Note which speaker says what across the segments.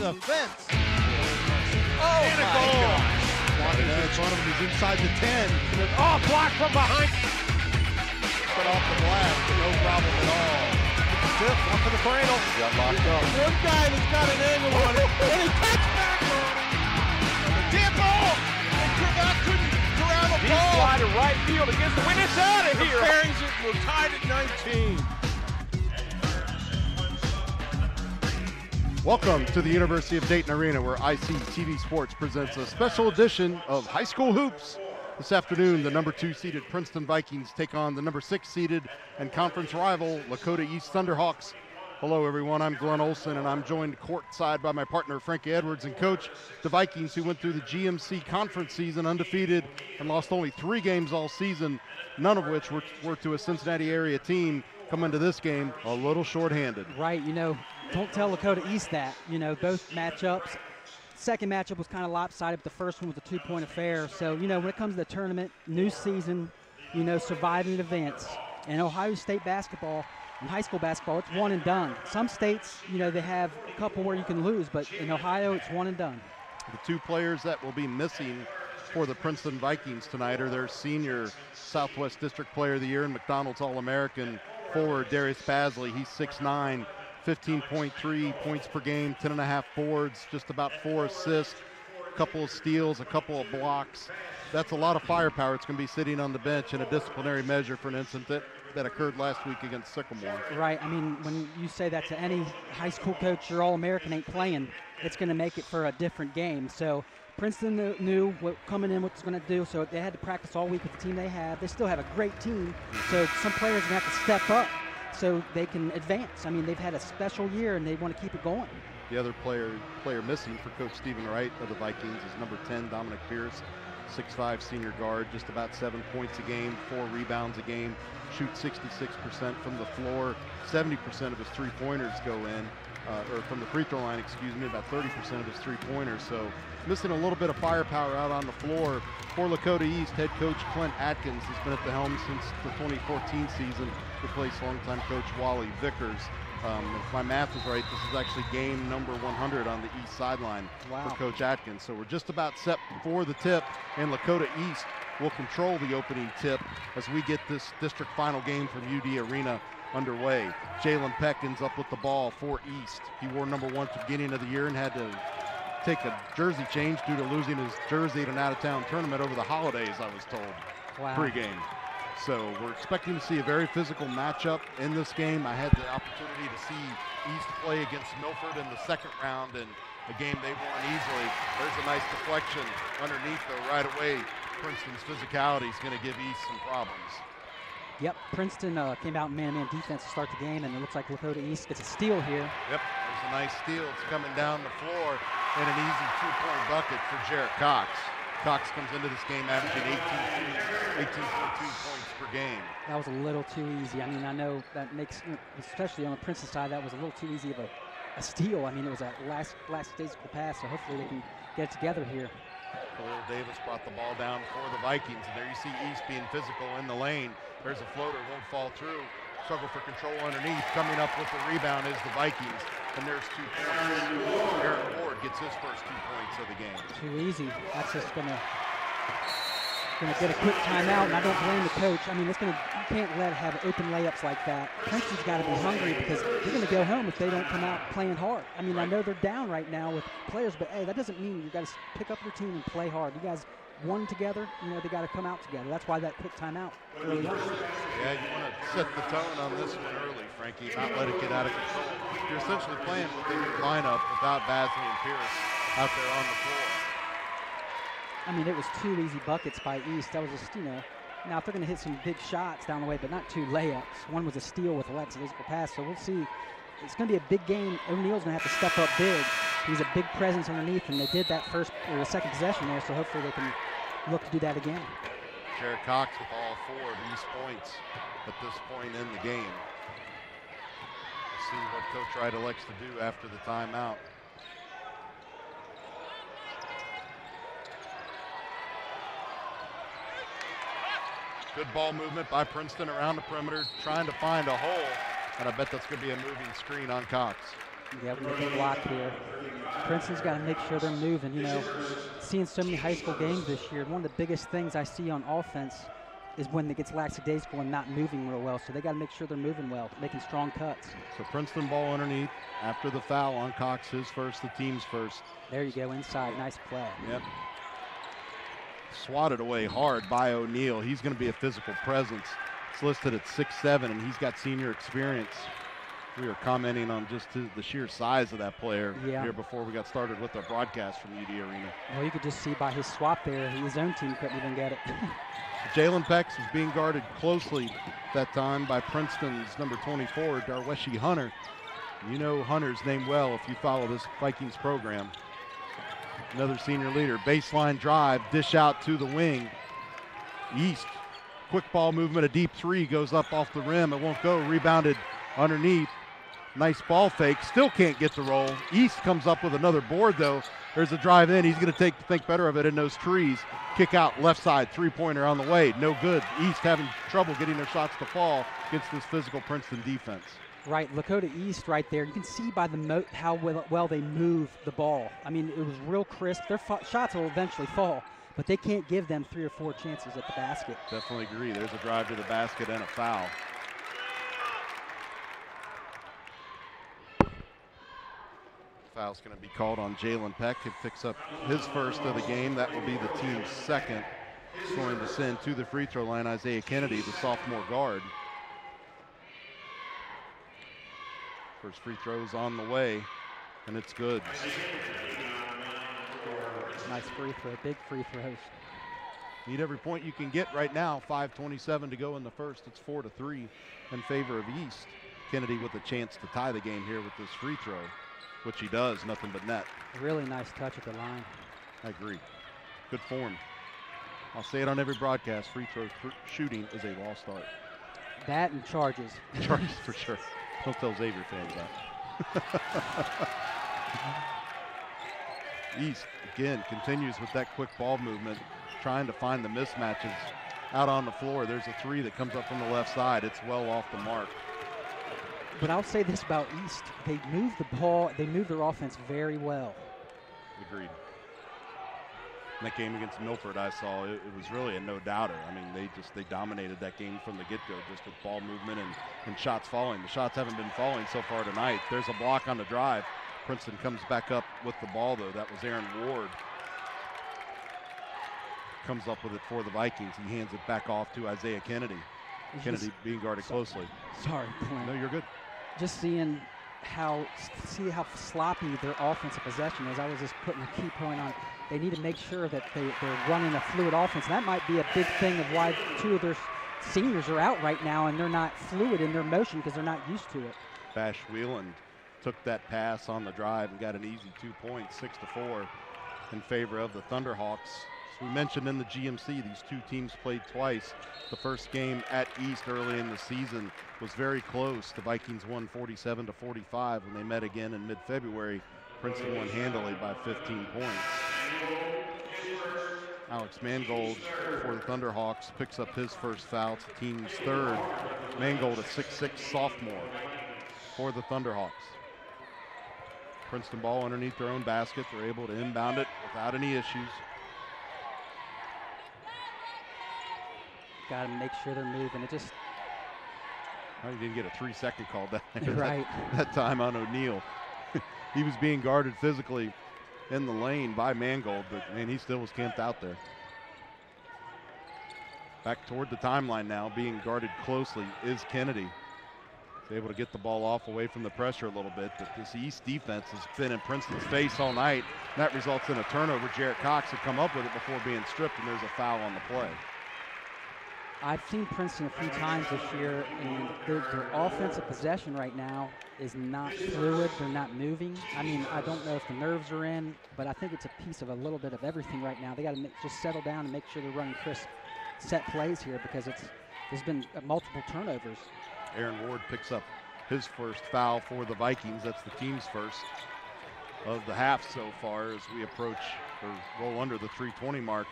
Speaker 1: the fence.
Speaker 2: Oh,
Speaker 1: and a goal. Washington in front of him. He's inside the 10.
Speaker 2: Oh, blocked from behind.
Speaker 1: Cut off the glass, but no problem at all.
Speaker 2: Tip, one for the cradle.
Speaker 1: Got locked up.
Speaker 3: One guy that's got an angle on it, and he cuts back on it.
Speaker 1: Damn ball! And Cravat couldn't grab a
Speaker 2: He's
Speaker 1: ball.
Speaker 2: fly to right field against the wind. It's out of here.
Speaker 3: Bearings it. We're tied at 19.
Speaker 4: Welcome to the University of Dayton Arena, where ICRC-TV Sports presents a special edition of High School Hoops. This afternoon, the number 2 seeded Princeton Vikings take on the number 6 seeded and conference rival Lakota East Thunderhawks. Hello everyone, I'm Glenn Olson, and I'm joined courtside by my partner Frankie Edwards and coach the Vikings, who went through the GMC conference season undefeated and lost only 3 games all season, none of which were to a Cincinnati area team. Come into this game a little shorthanded.
Speaker 5: Right, don't tell Lakota East that. Both matchups. Second matchup was kind of lopsided, but the first one was a 2-point affair. So, when it comes to the tournament, new season, surviving events. And Ohio State basketball and high school basketball, it's one and done. Some states, they have a couple where you can lose, but in Ohio, it's one and done.
Speaker 4: The 2 players that will be missing for the Princeton Vikings tonight are their senior Southwest District Player of the Year and McDonald's All-American forward Darius Basley. He's 6'9", 15.3 points per game, 10.5 boards, just about 4 assists, a couple of steals, a couple of blocks. That's a lot of firepower. It's going to be sitting on the bench in a disciplinary measure for an incident that occurred last week against Sycamore.
Speaker 5: Right. I mean, when you say that to any high school coach, your All-American ain't playing, it's going to make it for a different game. So Princeton knew what coming in what it's going to do, so they had to practice all week with the team they have. They still have a great team, so some players are going to have to step up so they can advance. I mean, they've had a special year, and they want to keep it going.
Speaker 4: The other player missing for Coach Stephen Wright of the Vikings is number 10, Dominic Pierce, 6'5", senior guard, just about 7 points a game, 4 rebounds a game, shoots 66% from the floor, 70% of his three-pointers go in, or from the free throw line, about 30% of his three-pointers. So missing a little bit of firepower out on the floor. For Lakota East, head coach Clint Atkins has been at the helm since the 2014 season, replaced longtime coach Wally Vickers. If my math is right, this is actually game number 100 on the east sideline for Coach Atkins. So we're just about set for the tip, and Lakota East will control the opening tip as we get this district final game from UD Arena underway. Jalen Peckins up with the ball for East. He wore number 1 at the beginning of the year and had to take a jersey change due to losing his jersey at an out-of-town tournament over the holidays, I was told, pregame. So we're expecting to see a very physical matchup in this game. I had the opportunity to see East play against Milford in the second round, and a game they won easily. There's a nice deflection underneath, though, right away. Princeton's physicality is going to give East some problems.
Speaker 5: Yep, Princeton came out in man-to-man defense to start the game, and it looks like Lakota East gets a steal here.
Speaker 4: Yep, there's a nice steal. It's coming down the floor, and an easy 2-point bucket for Jarrett Cox. Cox comes into this game averaging 18.2 points per game.
Speaker 5: That was a little too easy. I mean, I know that makes, especially on the Princeton side, that was a little too easy of a steal. I mean, it was a last physical pass, so hopefully they can get it together here.
Speaker 4: Khalil Davis brought the ball down for the Vikings, and there you see East being physical in the lane. There's a floater, won't fall through. Struggle for control underneath. Coming up with the rebound is the Vikings, and there's 2 points. Aaron Ward gets his first 2 points of the game.
Speaker 5: Too easy. That's just gonna get a quick timeout, and I don't blame the coach. I mean, you can't let it have open layups like that. Princeton's got to be hungry because they're going to go home if they don't come out playing hard. I mean, I know they're down right now with players, but hey, that doesn't mean you got to pick up your team and play hard. You guys won together, they got to come out together. That's why that quick timeout early on.
Speaker 4: Yeah, you want to set the tone on this one early, Frankie, not let it get out of control. You're essentially playing within your lineup without Basley and Pierce out there on the floor.
Speaker 5: I mean, it was 2 easy buckets by East. That was just, now if they're going to hit some big shots down the way, but not 2 layups. One was a steal with Alex, a physical pass, so we'll see. It's going to be a big game. O'Neal's going to have to step up big. He's a big presence underneath, and they did that first or the second possession there, so hopefully they can look to do that again.
Speaker 4: Jarrett Cox with all 4 of East points at this point in the game. We'll see what Coach Wright elects to do after the timeout. Good ball movement by Princeton around the perimeter, trying to find a hole, and I bet that's going to be a moving screen on Cox.
Speaker 5: Yeah, we're going to block here. Princeton's got to make sure they're moving. You know, seeing so many high school games this year, one of the biggest things I see on offense is when it gets lackadaisical and not moving real well. So they got to make sure they're moving well, making strong cuts.
Speaker 4: So Princeton ball underneath after the foul on Cox, his first, the team's first.
Speaker 5: There you go, inside, nice play.
Speaker 4: Yep. Swatted away hard by O'Neal. He's going to be a physical presence. It's listed at 6'7", and he's got senior experience. We were commenting on just the sheer size of that player here before we got started with our broadcast from UD Arena.
Speaker 5: Well, you could just see by his swap there, his own team couldn't even get it.
Speaker 4: Jalen Pex was being guarded closely that time by Princeton's number 24, Darweshi Hunter. You know Hunter's name well if you follow this Vikings program. Another senior leader, baseline drive, dish out to the wing. East, quick ball movement, a deep three, goes up off the rim. It won't go, rebounded underneath. Nice ball fake, still can't get the roll. East comes up with another board though. There's a drive in, he's gonna think better of it in those trees. Kick out left side, three-pointer on the way, no good. East having trouble getting their shots to fall against this physical Princeton defense.
Speaker 5: Right, Lakota East right there. You can see by the how well they move the ball. I mean, it was real crisp. Their shots will eventually fall, but they can't give them 3 or 4 chances at the basket.
Speaker 4: Definitely agree. There's a drive to the basket and a foul. Foul's going to be called on Jalen Peck. He picks up his first of the game. That will be the team's second. He's going to send to the free throw line Isaiah Kennedy, the sophomore guard. First free throw's on the way, and it's good.
Speaker 5: Nice free throw, big free throws.
Speaker 4: Need every point you can get right now. 5:27 to go in the first. It's 4-3 in favor of East. Kennedy with a chance to tie the game here with this free throw, which he does, nothing but net.
Speaker 5: Really nice touch at the line.
Speaker 4: I agree. Good form. I'll say it on every broadcast, free throw shooting is a lost art.
Speaker 5: That and charges.
Speaker 4: Charges for sure. Don't tell Xavier fans that. East, again, continues with that quick ball movement, trying to find the mismatches out on the floor. There's a three that comes up from the left side. It's well off the mark.
Speaker 5: But I'll say this about East. They move the ball, they move their offense very well.
Speaker 4: Agreed. In that game against Milford, I saw it was really a no-doubter. I mean, they dominated that game from the get-go, just with ball movement and shots falling. The shots haven't been falling so far tonight. There's a block on the drive. Princeton comes back up with the ball, though. That was Aaron Ward. Comes up with it for the Vikings. He hands it back off to Isaiah Kennedy. Kennedy being guarded closely.
Speaker 5: Sorry, Clint.
Speaker 4: No, you're good.
Speaker 5: Just seeing how sloppy their offensive possession is. I was just putting a key point on. They need to make sure that they're running a fluid offense. That might be a big thing of why 2 of their seniors are out right now and they're not fluid in their motion because they're not used to it.
Speaker 4: Bash Wheeland took that pass on the drive and got an easy 2 points, 6-4 in favor of the Thunderhawks. As we mentioned in the GMC, these 2 teams played twice. The first game at East early in the season was very close. The Vikings won 47-45 when they met again in mid-February. Princeton won handily by 15 points. Alex Mangold for the Thunderhawks picks up his first foul. It's the team's third. Mangold, a 6'6" sophomore for the Thunderhawks. Princeton ball underneath their own basket. They're able to inbound it without any issues.
Speaker 5: Got to make sure they're moving. It just.
Speaker 4: Oh, you didn't get a 3-second call down there.
Speaker 5: Right.
Speaker 4: That time on O'Neal. He was being guarded physically in the lane by Mangold, but man, he still was camped out there. Back toward the timeline now, being guarded closely is Kennedy. He's able to get the ball off away from the pressure a little bit, but this East defense has been in Princeton's face all night. And that results in a turnover. Jarrett Cox had come up with it before being stripped, and there's a foul on the play.
Speaker 5: I've seen Princeton a few times this year, and their offensive possession right now is not fluid. They're not moving. I mean, I don't know if the nerves are in, but I think it's a piece of a little bit of everything right now. They got to just settle down and make sure they're running crisp set plays here because there's been multiple turnovers.
Speaker 4: Aaron Ward picks up his first foul for the Vikings. That's the team's first of the half so far as we approach or roll under the 3:20 mark.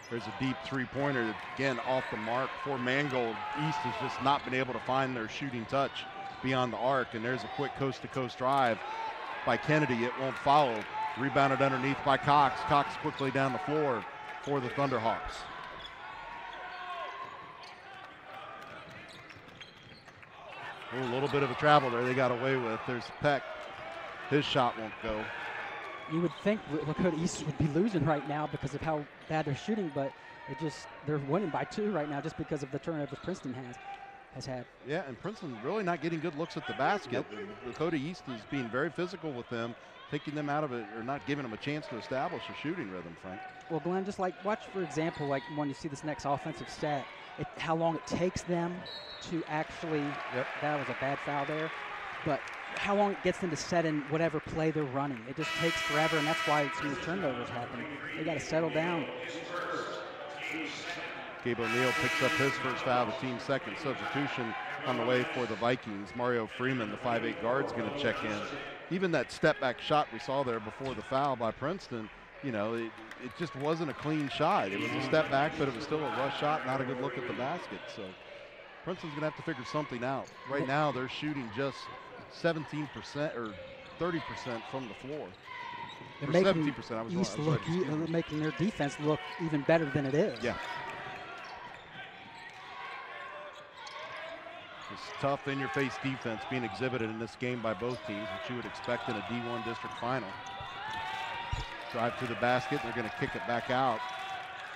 Speaker 4: There's a deep three-pointer, again, off the mark for Mangold. East has just not been able to find their shooting touch beyond the arc, and there's a quick coast-to-coast drive by Kennedy. It won't follow. Rebounded underneath by Cox. Cox quickly down the floor for the Thunderhawks. Ooh, a little bit of a travel there they got away with. There's Peck. His shot won't go.
Speaker 5: You would think Lakota East would be losing right now because of how bad they're shooting, but they're winning by 2 right now just because of the turnovers Princeton has had.
Speaker 4: Yeah, and Princeton really not getting good looks at the basket. Lakota East is being very physical with them, taking them out of it, or not giving them a chance to establish a shooting rhythm, Frank.
Speaker 5: Well, Glenn, just like watch, for example, like when you see this next offensive set, how long it takes them to actually, that was a bad foul there, but how long it gets them to set in whatever play they're running. It just takes forever, and that's why some of the turnovers happen. They got to settle down.
Speaker 4: Gabe O'Neill picks up his first foul, the team's second substitution on the way for the Vikings. Mario Freeman, the 5'8" guard's going to check in. Even that step-back shot we saw there before the foul by Princeton, you know, it just wasn't a clean shot. It was a step back, but it was still a rush shot, not a good look at the basket. So Princeton's going to have to figure something out. Right now, they're shooting just 17% or 30% from the floor.
Speaker 5: They're
Speaker 4: or
Speaker 5: making
Speaker 4: 17%.
Speaker 5: East look, making their defense look even better than it is.
Speaker 4: Yeah. This tough, in-your-face defense being exhibited in this game by both teams, which you would expect in a D1 district final. Drive to the basket. They're going to kick it back out.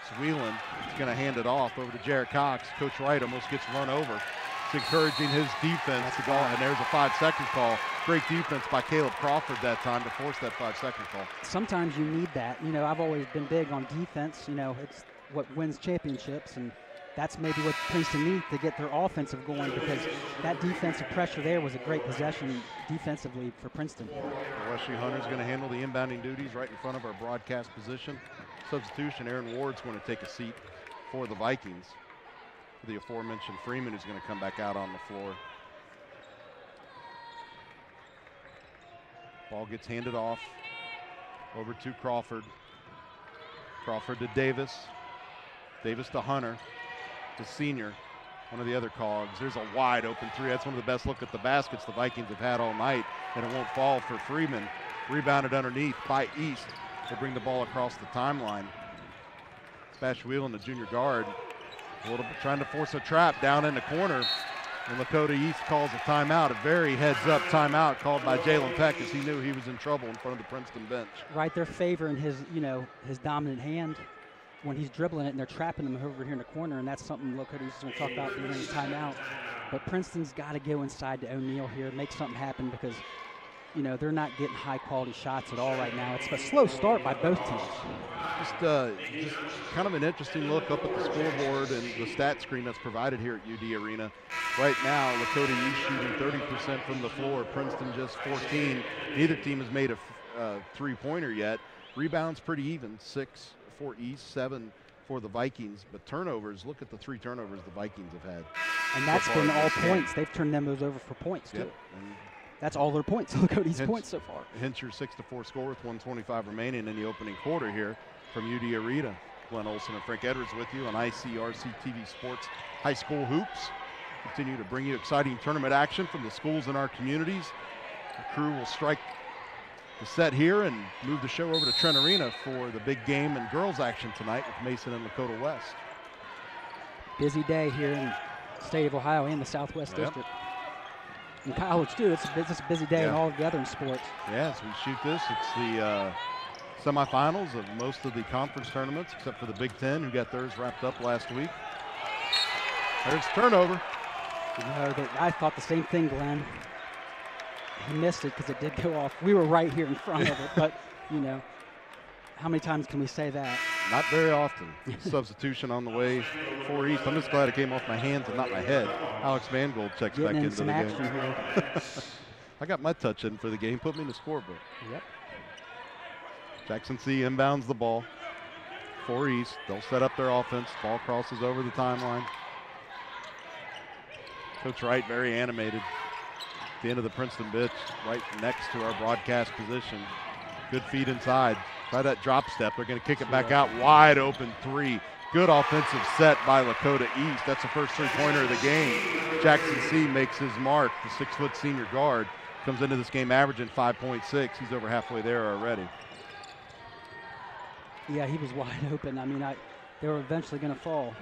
Speaker 4: It's Whelan. He's going to hand it off over to Jared Cox. Coach Wright almost gets run over. It's encouraging his defense to go, and there's a 5-second call. Great defense by Caleb Crawford that time to force that 5-second call.
Speaker 5: Sometimes you need that. You know, I've always been big on defense. You know, it's what wins championships, and that's maybe what Princeton needs to get their offensive going, because that defensive pressure there was a great possession defensively for Princeton.
Speaker 4: Wesley Hunter's going to handle the inbounding duties right in front of our broadcast position. Substitution, Aaron Ward's going to take a seat for the Vikings. The aforementioned Freeman is going to come back out on the floor. Ball gets handed off over to Crawford. Crawford to Davis. Davis to Hunter, the senior, one of the other cogs. There's a wide open 3. That's one of the best look at the baskets the Vikings have had all night, and it won't fall for Freeman. Rebounded underneath by East. They bring the ball across the timeline. Bash Whelan, the junior guard, a little bit trying to force a trap down in the corner. And Lakota East calls a timeout, a very heads-up timeout called by Jalen Peck, as he knew he was in trouble in front of the Princeton bench.
Speaker 5: Right, they're favoring his, his dominant hand when he's dribbling it, and they're trapping him over here in the corner, and that's something Lakota East is going to talk about during the timeout. But Princeton's got to go inside to O'Neill here, make something happen, because they're not getting high-quality shots at all right now. It's a slow start by both teams.
Speaker 4: Just kind of an interesting look up at the scoreboard and the stat screen that's provided here at UD Arena. Right now, Lakota East shooting 30% from the floor, Princeton just 14. Neither team has made a three-pointer yet. Rebounds pretty even, 6 for East, 7 for the Vikings. But turnovers, look at the 3 turnovers the Vikings have had.
Speaker 5: And that's been all points. They've turned those over for points, too.
Speaker 4: Yep.
Speaker 5: That's all their points, Lakota East points so far.
Speaker 4: Hence your 6-4 score with 1:25 remaining in the opening quarter here from UD Arena. Glenn Olson and Frank Edwards with you on ICRC-TV Sports High School Hoops. Continue to bring you exciting tournament action from the schools in our communities. The crew will strike the set here and move the show over to Trent Arena for the big game and girls action tonight with Mason and Lakota West.
Speaker 5: Busy day here in the state of Ohio and the Southwest District. In college, too. It's a busy day and all together in sports.
Speaker 4: Yeah, as we shoot this, it's the semifinals of most of the conference tournaments, except for the Big Ten, who got theirs wrapped up last week. There's turnover.
Speaker 5: I thought the same thing, Glenn. He missed it because it did go off. We were right here in front of it, but, how many times can we say that?
Speaker 4: Not very often. Substitution on the way for East. I'm just glad it came off my hands and not my head. Alex Mangold checks back into the game.
Speaker 5: Here.
Speaker 4: I got my touch in for the game. Put me in the scorebook.
Speaker 5: Yep.
Speaker 4: Jackson C inbounds the ball for East. They'll set up their offense. Ball crosses over the timeline. Coach Wright very animated. At the end of the Princeton bench, right next to our broadcast position. Good feed inside. Try that drop step. They're going to kick it back out. Wide open 3. Good offensive set by Lakota East. That's the first 3-pointer of the game. Jackson C makes his mark. The 6-foot senior guard comes into this game averaging 5.6. He's over halfway there already.
Speaker 5: Yeah, he was wide open. I mean, they were eventually going to fall.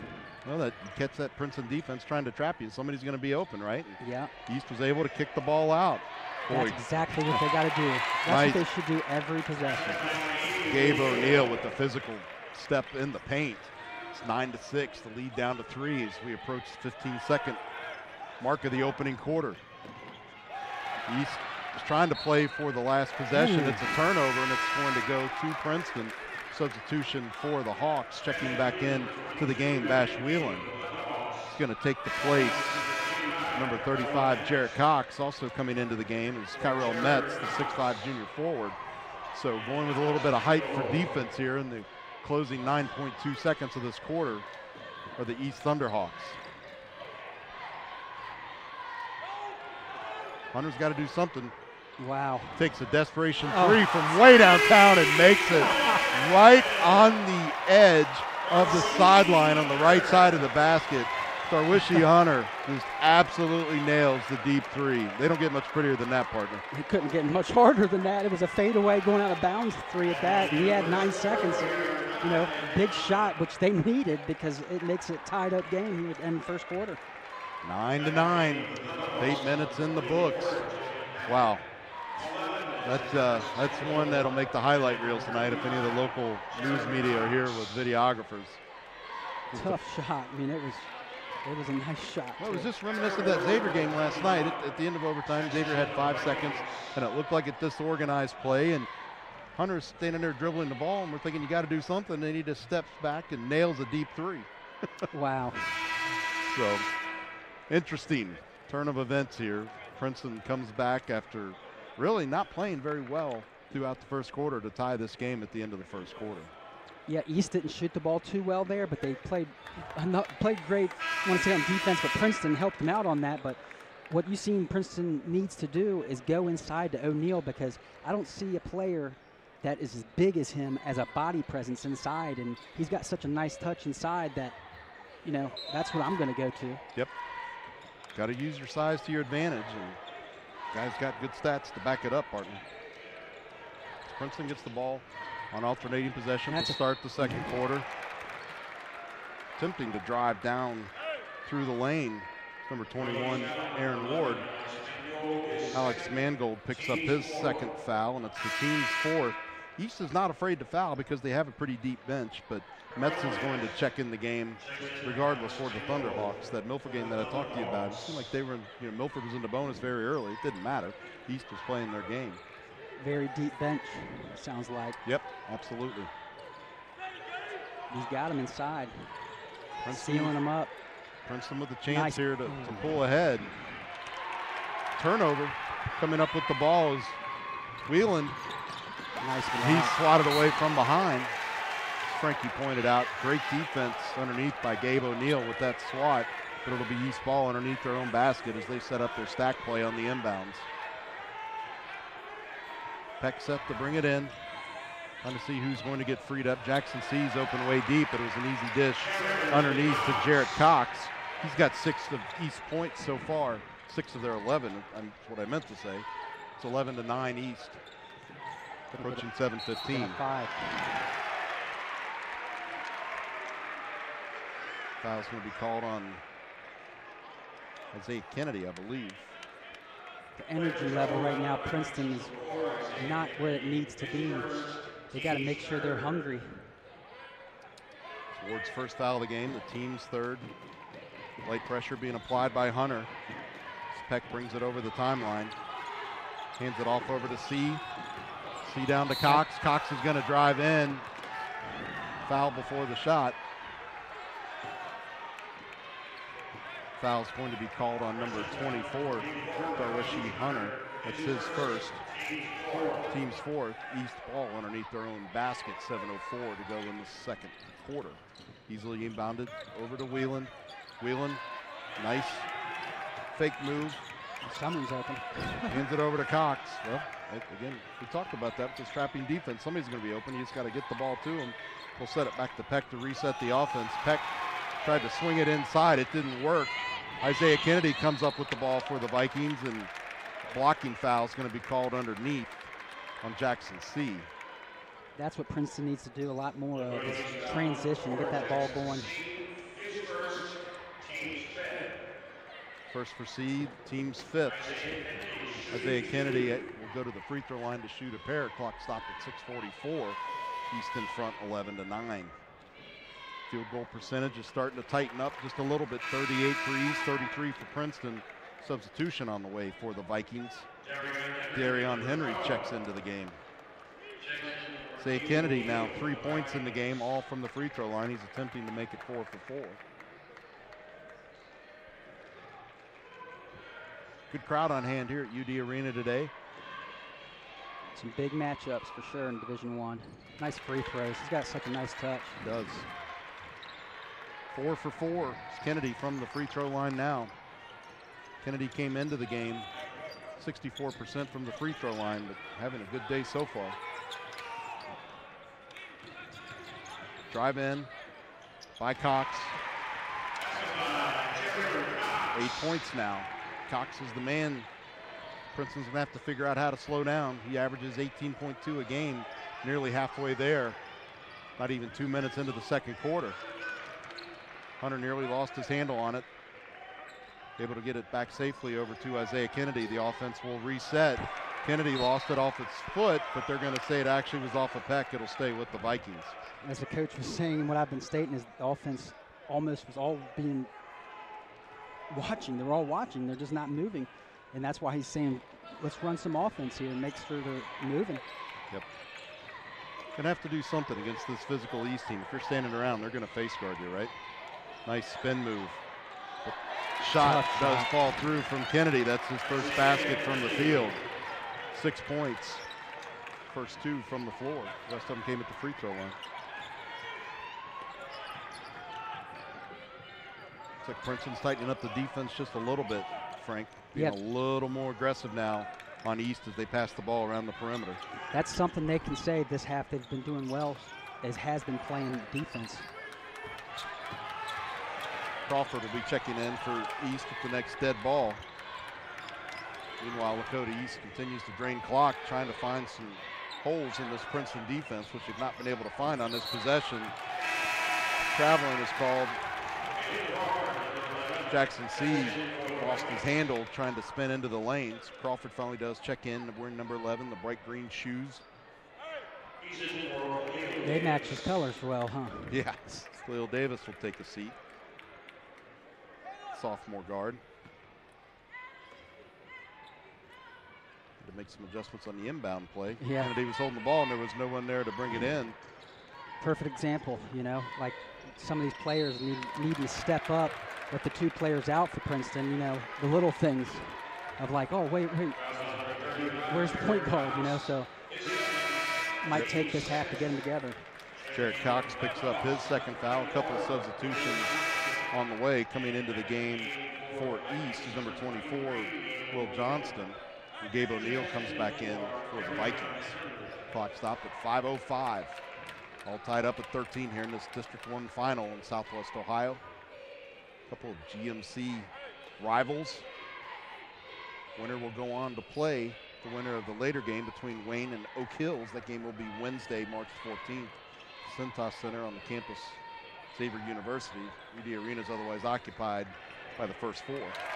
Speaker 4: Well, you catch that Princeton defense trying to trap you. Somebody's going to be open, right?
Speaker 5: Yeah.
Speaker 4: East was able to kick the ball out.
Speaker 5: Boy. That's exactly what they got to do. That's what they should do every possession.
Speaker 4: Gabe O'Neill with the physical step in the paint. It's 9-6. The lead down to 3 as we approach the 15-second mark of the opening quarter. East is trying to play for the last possession. It's a turnover, and it's going to go to Princeton. Substitution for the Hawks. Checking back in to the game, Bash Whelan. He's going to take the place. Number 35, Jarrett Cox, also coming into the game, is Kyrell Metz, the 6'5" junior forward. So going with a little bit of height for defense here in the closing 9.2 seconds of this quarter are the East Thunderhawks. Hunter's got to do something.
Speaker 5: Wow.
Speaker 4: Takes a desperation three from way downtown and makes it right on the edge of the sideline on the right side of the basket. Darwishi Hunter just absolutely nails the deep three. They don't get much prettier than that, partner.
Speaker 5: He couldn't get much harder than that. It was a fadeaway going out of bounds three at that, and he had 9 seconds. You know, big shot, which they needed because it makes it tied up game. He would end the first quarter.
Speaker 4: 9-9, 8 minutes in the books. Wow. That's one that'll make the highlight reels tonight if any of the local news media are here with videographers.
Speaker 5: Tough shot. I mean, it was a nice shot.
Speaker 4: Well, it was just reminiscent of that Xavier game last night. At the end of overtime, Xavier had 5 seconds, and it looked like a disorganized play, and Hunter's standing there dribbling the ball, and we're thinking you got to do something, and he just steps back and nails a deep three.
Speaker 5: Wow.
Speaker 4: So, interesting turn of events here. Princeton comes back after really not playing very well throughout the first quarter to tie this game at the end of the first quarter.
Speaker 5: Yeah, East didn't shoot the ball too well there, but they played great, I want to say on defense, but Princeton helped them out on that. But what you've seen Princeton needs to do is go inside to O'Neal, because I don't see a player that is as big as him as a body presence inside, and he's got such a nice touch inside that, you know, that's what I'm going to go to.
Speaker 4: Yep. Got to use your size to your advantage, and guys got good stats to back it up, partner. Princeton gets the ball on alternating possession to start the second quarter. Attempting to drive down through the lane. Number 21, Aaron Ward. Alex Mangold picks up his second foul, and it's the team's 4th. East is not afraid to foul because they have a pretty deep bench, but Metz is going to check in the game regardless for the Thunderhawks. That Milford game that I talked to you about, it seemed like they were, Milford was in the bonus very early. It didn't matter. East was playing their game.
Speaker 5: Very deep bench, sounds like.
Speaker 4: Yep, absolutely.
Speaker 5: He's got him inside.
Speaker 4: Princeton,
Speaker 5: sealing him up.
Speaker 4: Princeton with a chance here to pull ahead. Turnover coming up with the ball is Whelan.
Speaker 5: Nice.
Speaker 4: He's swatted away from behind. As Frankie pointed out, great defense underneath by Gabe O'Neill with that swat, but it'll be East ball underneath their own basket as they set up their stack play on the inbounds. Peck set to bring it in. Trying to see who's going to get freed up. Jackson C's open way deep, but it was an easy dish underneath to Jarrett Cox. He's got 6 of East points so far, 6 of their 11. That's what I meant to say. It's 11-9 East. Approaching 7:15. Foul's going to be called on Isaiah Kennedy, I believe.
Speaker 5: The energy level right now, Princeton is not where it needs to be. They got to make sure they're hungry.
Speaker 4: It's Ward's first foul of the game, the team's 3rd. Light pressure being applied by Hunter. Peck brings it over the timeline. Hands it off over to C. C down to Cox. Cox is going to drive in. Foul before the shot. Foul's going to be called on number 24, Darwishi Hunter. That's his first. Team's 4th. East ball underneath their own basket. 7:04 to go in the second quarter. Easily inbounded over to Whelan. Whelan, nice fake move.
Speaker 5: Someone's open.
Speaker 4: Hands it over to Cox. Well, again, we talked about that with this trapping defense. Somebody's going to be open. You just got to get the ball to him. We'll set it back to Peck to reset the offense. Peck tried to swing it inside. It didn't work. Isaiah Kennedy comes up with the ball for the Vikings, and blocking foul is going to be called underneath on Jackson C.
Speaker 5: That's what Princeton needs to do a lot more of, is transition, get that ball going.
Speaker 4: First for seed, team's fifth. Isaiah Kennedy will go to the free throw line to shoot a pair. Clock stopped at 6:44. East in front 11-9. Field goal percentage is starting to tighten up just a little bit. 38 for East, 33 for Princeton. Substitution on the way for the Vikings. Darion Henry checks into the game. Isaiah Kennedy now 3 points in the game, all from the free throw line. He's attempting to make it 4 for 4. Good crowd on hand here at UD Arena today.
Speaker 5: Some big matchups for sure in Division I. Nice free throws. He's got such a nice touch.
Speaker 4: He does. 4 for 4. It's Kennedy from the free throw line now. Kennedy came into the game 64% from the free throw line, but having a good day so far. Drive in by Cox. 8 points now. Cox is the man. Princeton's gonna have to figure out how to slow down. He averages 18.2 a game, nearly halfway there. Not even 2 minutes into the second quarter. Hunter nearly lost his handle on it. Able to get it back safely over to Isaiah Kennedy. The offense will reset. Kennedy lost it off its foot, but they're gonna say it actually was off a peck. It'll stay with the Vikings.
Speaker 5: As the coach was saying, and what I've been stating is the offense almost was all being watching. They're all watching. They're just not moving. And that's why he's saying, let's run some offense here and make sure they're moving.
Speaker 4: Yep. Gonna have to do something against this physical East team. If you're standing around, they're gonna face guard you, right? Nice spin move. The shot does fall through from Kennedy. That's his first basket from the field. 6 points. First 2 from the floor. The rest of them came at the free throw line. Looks like Princeton's tightening up the defense just a little bit, Frank. Being a little more aggressive now on East as they pass the ball around the perimeter.
Speaker 5: That's something they can say this half they've been doing well, as has been playing defense.
Speaker 4: Crawford will be checking in for East at the next dead ball. Meanwhile, Lakota East continues to drain clock, trying to find some holes in this Princeton defense, which they've not been able to find on this possession. Traveling is called. Jackson C lost his handle trying to spin into the lanes. Crawford finally does check in, wearing number 11, the bright green shoes.
Speaker 5: They match his colors well, huh?
Speaker 4: Yeah, Khalil Davis will take a seat. Sophomore guard. To make some adjustments on the inbound play.
Speaker 5: Yeah.
Speaker 4: Kennedy was holding the ball and there was no one there to bring it in.
Speaker 5: Perfect example, you know, like some of these players need to step up with the 2 players out for Princeton, you know, the little things of like, oh, wait, where's the point guard, you know, so might take this half to get them together.
Speaker 4: Jarrett Cox picks up his second foul, a couple of substitutions on the way. Coming into the game for East is number 24, Will Johnston. And Gabe O'Neill comes back in for the Vikings. Clock stopped at 5:05. All tied up at 13 here in this District 1 final in Southwest Ohio. A couple of GMC rivals. Winner will go on to play the winner of the later game between Wayne and Oak Hills. That game will be Wednesday, March 14th. Cintas Center on the campus, Xavier University. UD Arena is otherwise occupied by the first 4.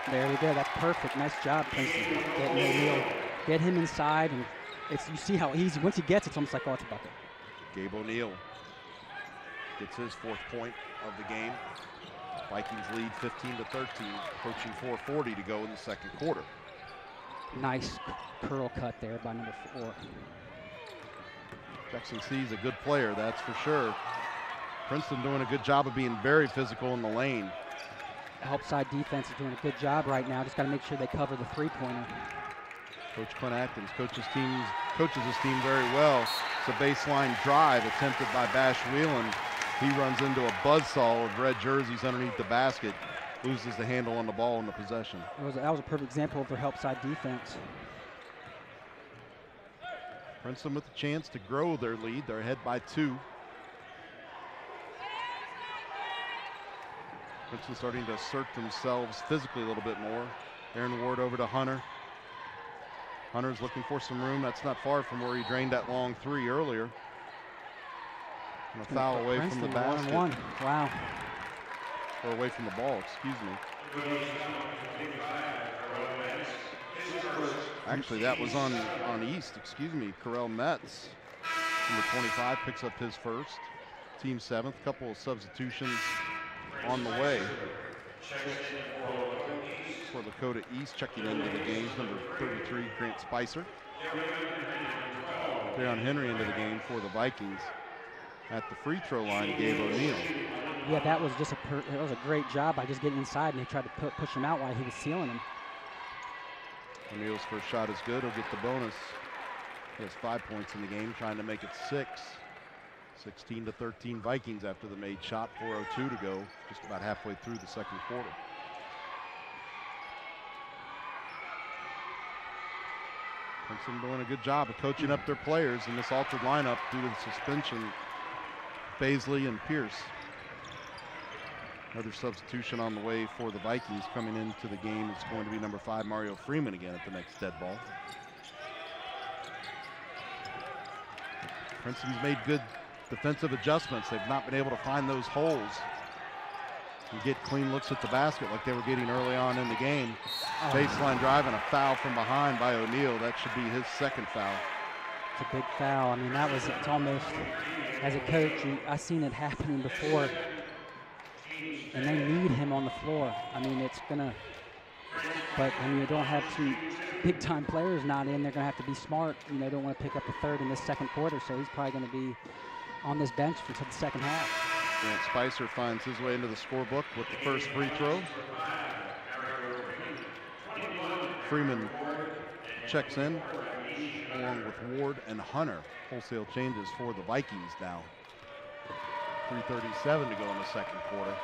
Speaker 5: There we go. That's perfect. Nice job, Princeton. Getting O'Neill, get him inside, and you see how easy. Once he gets it, it's almost like, oh, it's a bucket.
Speaker 4: Gabe O'Neill gets his 4th point of the game. Vikings lead 15-13, approaching 4:40 to go in the second quarter.
Speaker 5: Nice curl cut there by number 4.
Speaker 4: Jackson C is a good player, that's for sure. Princeton doing a good job of being very physical in the lane.
Speaker 5: Help side defense is doing a good job right now. Just got to make sure they cover the 3-pointer.
Speaker 4: Coach Clint Atkins coaches his team very well. It's a baseline drive attempted by Bash Whelan. He runs into a buzzsaw of red jerseys underneath the basket, loses the handle on the ball in the possession.
Speaker 5: That was a perfect example of their help side defense.
Speaker 4: Princeton with a chance to grow their lead. They're ahead by 2. Princeton starting to assert themselves physically a little bit more. Aaron Ward over to Hunter. Hunter's looking for some room. That's not far from where he drained that long 3 earlier. And a foul away from the basket.
Speaker 5: 1-on-1. Wow.
Speaker 4: Or away from the ball, excuse me. Actually, that was on East, excuse me. Carell Metz, number 25, picks up his first. Team 7th, couple of substitutions on the way. For Lakota East, checking into the game, number 33, Grant Spicer. Deion Henry into the game for the Vikings. At the free throw line, Gabe O'Neill.
Speaker 5: Yeah, that was just it was a great job by just getting inside, and they tried to push him out while he was sealing him.
Speaker 4: O'Neill's first shot is good. He'll get the bonus. He has 5 points in the game, trying to make it 6. 16-13 Vikings after the made shot. 4:02 to go, just about halfway through the second quarter. Princeton doing a good job of coaching up their players in this altered lineup due to the suspension. Baisley and Pierce. Another substitution on the way for the Vikings coming into the game. It's going to be number 5, Mario Freeman again at the next dead ball. Princeton's made good defensive adjustments. They've not been able to find those holes and get clean looks at the basket like they were getting early on in the game. Baseline drive and a foul from behind by O'Neal. That should be his second foul.
Speaker 5: It's a big foul. I mean, it's almost, as a coach, I've seen it happening before, and they need him on the floor. I mean, it's gonna, but when you don't have two big-time players not in, they're gonna have to be smart. You know, don't want to pick up a third in this second quarter, so he's probably gonna be on this bench until the second half.
Speaker 4: Grant Spicer finds his way into the scorebook with the first free throw. Freeman checks in along with Ward and Hunter. Wholesale changes for the Vikings now. 3:37 to go in the second quarter.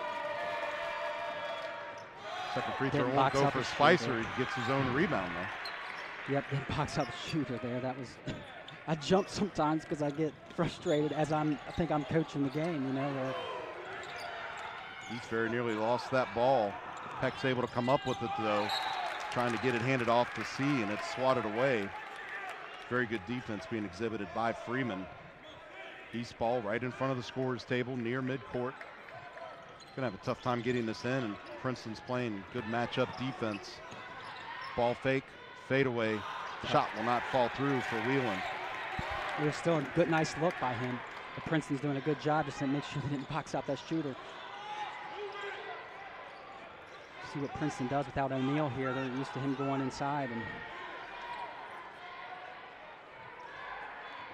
Speaker 4: Second free throw won't go for Spicer. He gets his own rebound though.
Speaker 5: Yep, then box out the shooter there. That was, I jump sometimes because I get frustrated as I think I'm coaching the game, you know.
Speaker 4: He's very nearly lost that ball. Peck's able to come up with it though, trying to get it handed off to C, and it's swatted away. Very good defense being exhibited by Freeman. East ball right in front of the scorer's table near midcourt. Gonna have a tough time getting this in, and Princeton's playing good matchup defense. Ball fake, fade away. Shot will not fall through for Whelan.
Speaker 5: It was still a good, nice look by him. But Princeton's doing a good job just to make sure they didn't box out that shooter. See what Princeton does without O'Neal here. They're used to him going inside. And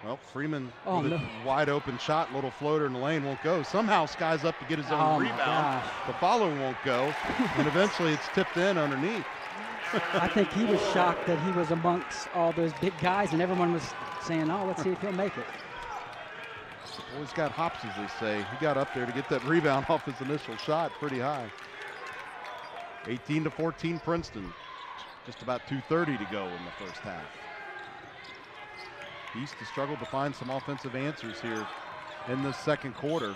Speaker 4: well, Freeman with a wide open shot, little floater in the lane, won't go. Somehow skies up to get his own rebound. The follow won't go, and eventually it's tipped in underneath.
Speaker 5: I think he was shocked that he was amongst all those big guys, and everyone was saying, oh, let's see if he'll make it.
Speaker 4: Boy's got hops, as they say. He got up there to get that rebound off his initial shot pretty high. 18-14 Princeton. Just about 2:30 to go in the first half. East has struggled to find some offensive answers here in the second quarter.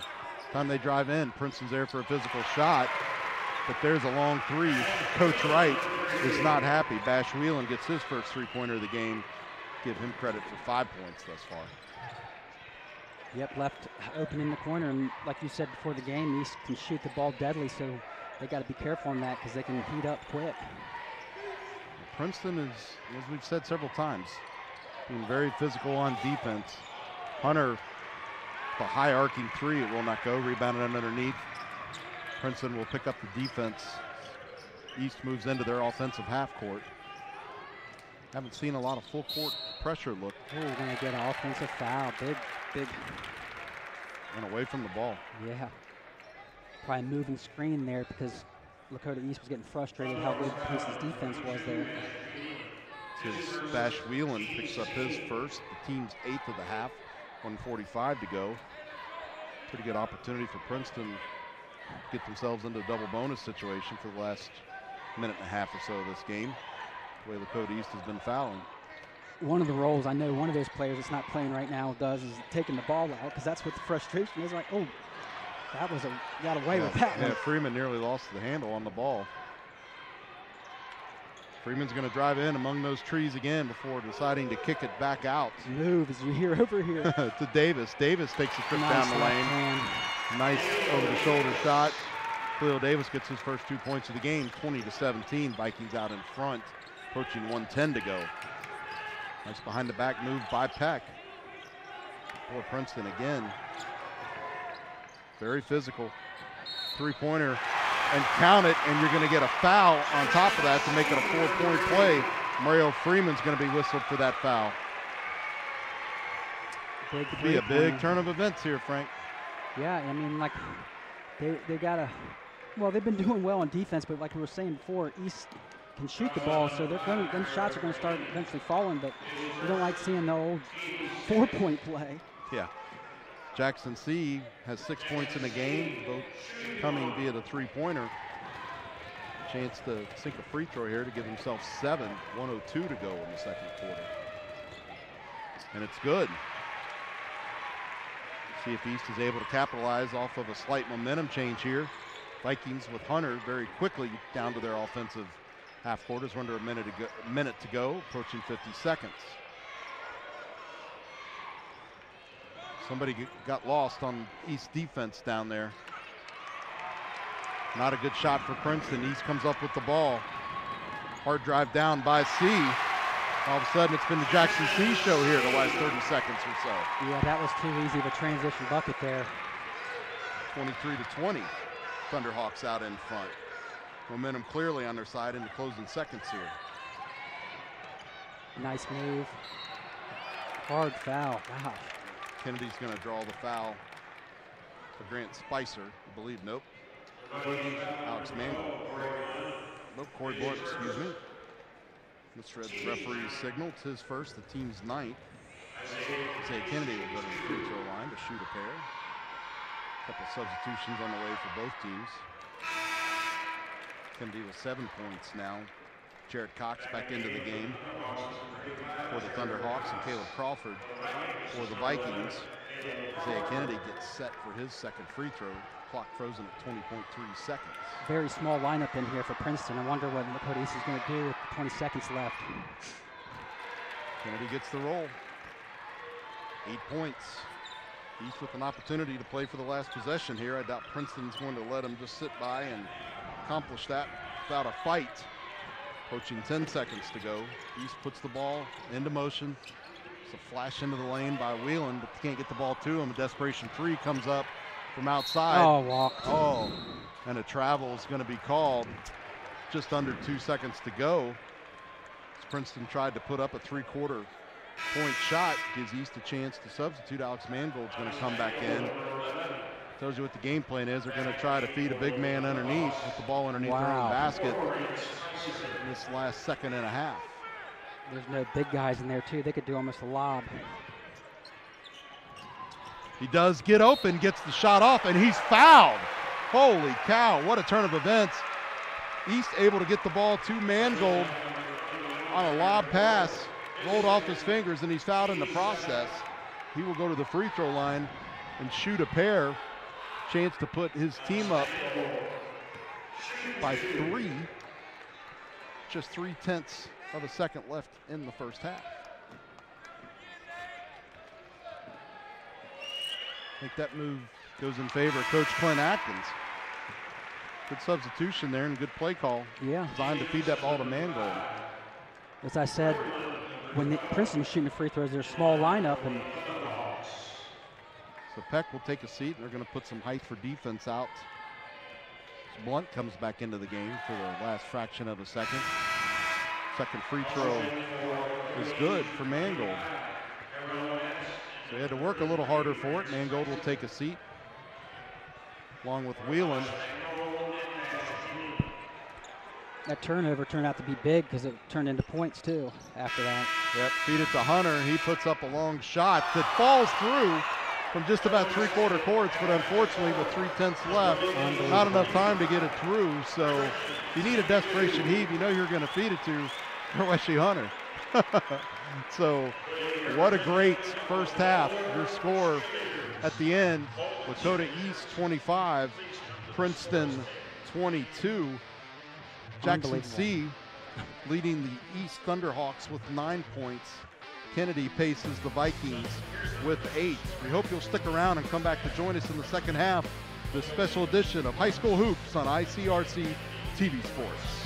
Speaker 4: Time they drive in, Princeton's there for a physical shot, but there's a long three. Coach Wright is not happy. Bash Whelan gets his first three-pointer of the game. Give him credit for 5 points thus far.
Speaker 5: Yep, left open in the corner, and like you said before the game, East can shoot the ball deadly, so they got to be careful on that because they can heat up quick.
Speaker 4: Princeton is, as we've said several times, being very physical on defense. Hunter, the high arcing three, it will not go. Rebounded underneath. Princeton will pick up the defense. East moves into their offensive half court. Haven't seen a lot of full court pressure look.
Speaker 5: Oh, we're going to get an offensive foul. Big.
Speaker 4: And away from the ball.
Speaker 5: Yeah. Probably moving screen there because Lakota East was getting frustrated how good Princeton's defense was there.
Speaker 4: His Bash Whelan picks up his first, the team's 8th of the half, 1:45 to go. Pretty good opportunity for Princeton to get themselves into a double bonus situation for the last minute and a half or so of this game. The way Lakota East has been fouling.
Speaker 5: One of the roles I know one of those players that's not playing right now does is taking the ball out because that's what the frustration is. Like, oh, that was got away with that one.
Speaker 4: Yeah, Freeman nearly lost the handle on the ball. Freeman's going to drive in among those trees again before deciding to kick it back out.
Speaker 5: Move as you hear over here.
Speaker 4: To Davis. Davis takes a trip down the lane. Nice over-the-shoulder shot. Khalil Davis gets his first 2 points of the game, 20-17. Vikings out in front, approaching 1:10 to go. Nice behind-the-back move by Peck. For Princeton again. Very physical. Three-pointer. And count it, and you're going to get a foul on top of that to make it a 4-point play. Mario Freeman's going to be whistled for that foul. Be a big turn of events here, Frank.
Speaker 5: Yeah, I mean, like, they got to, well, they've been doing well on defense, but like we were saying before, East can shoot the ball, so them shots are going to start eventually falling, but we don't like seeing the old 4-point play.
Speaker 4: Yeah. Jackson C has 6 points in the game, both coming via the three-pointer. Chance to sink a free throw here to give himself 7, 1:02 to go in the second quarter. And it's good. See if East is able to capitalize off of a slight momentum change here. Vikings with Hunter very quickly down to their offensive half quarters. We're under a minute to go, approaching 50 seconds. Somebody got lost on East defense down there. Not a good shot for Princeton. East comes up with the ball. Hard drive down by C. All of a sudden, it's been the Jackson C show here the last 30 seconds or so.
Speaker 5: Yeah, that was too easy of a transition bucket there.
Speaker 4: 23-20. Thunderhawks out in front. Momentum clearly on their side in the closing seconds here.
Speaker 5: Nice move. Hard foul. Wow.
Speaker 4: Kennedy's going to draw the foul for Grant Spicer. I believe, nope. Alex Mangle. Nope, Corey Blunt, excuse me. Misread the referee's signal. It's his first, the team's 9th. Say Kennedy will go to the free throw line to shoot a pair. Couple substitutions on the way for both teams. Kennedy with 7 points now. Jared Cox back into the game for the Thunderhawks, and Caleb Crawford for the Vikings. Isaiah Kennedy gets set for his second free throw. Clock frozen at 20.3 seconds.
Speaker 5: Very small lineup in here for Princeton. I wonder what Lakota East is going to do with 20 seconds left.
Speaker 4: Kennedy gets the roll. 8 points. East with an opportunity to play for the last possession here. I doubt Princeton's going to let him just sit by and accomplish that without a fight. Approaching 10 seconds to go. East puts the ball into motion. It's a flash into the lane by Whelan, but can't get the ball to him. A desperation three comes up from outside.
Speaker 5: Oh, walked.
Speaker 4: Oh, and a travel is going to be called. Just under 2 seconds to go. As Princeton tried to put up a three-quarter point shot, gives East a chance to substitute. Alex Mangold's going to come back in. Tells you what the game plan is. They're going to try to feed a big man underneath, with the ball underneath their own basket in this last second and a half.
Speaker 5: There's no big guys in there, too. They could do almost a lob.
Speaker 4: He does get open, gets the shot off, and he's fouled. Holy cow, what a turn of events. East able to get the ball to Mangold on a lob pass. Rolled off his fingers, and he's fouled in the process. He will go to the free throw line and shoot a pair. Chance to put his team up by 3. Just 0.3 of a second left in the first half. I think that move goes in favor of Coach Clint Atkins. Good substitution there and good play call.
Speaker 5: Yeah.
Speaker 4: Designed to feed that ball to Mangold.
Speaker 5: As I said, when Princeton was shooting the free throws, they're a small lineup, and
Speaker 4: so Peck will take a seat, and they're going to put some height for defense out. So Blunt comes back into the game for the last fraction of a second. Second free throw is good for Mangold. So he had to work a little harder for it. Mangold will take a seat along with Whelan.
Speaker 5: that turnover turned out to be big because it turned into points too after that.
Speaker 4: Yep, feed it to Hunter. He puts up a long shot that falls through from just about three-quarter courts, but unfortunately with 3/10 left, not enough time to get it through. So you need a desperation heave. You know you're going to feed it to Wesley Hunter. So what a great first half. Your score at the end, Lakota East 25, Princeton 22. Jackson C leading the East Thunderhawks with 9 points. Kennedy paces the Vikings with 8. We hope you'll stick around and come back to join us in the second half. This special edition of High School Hoops on ICRC-TV Sports.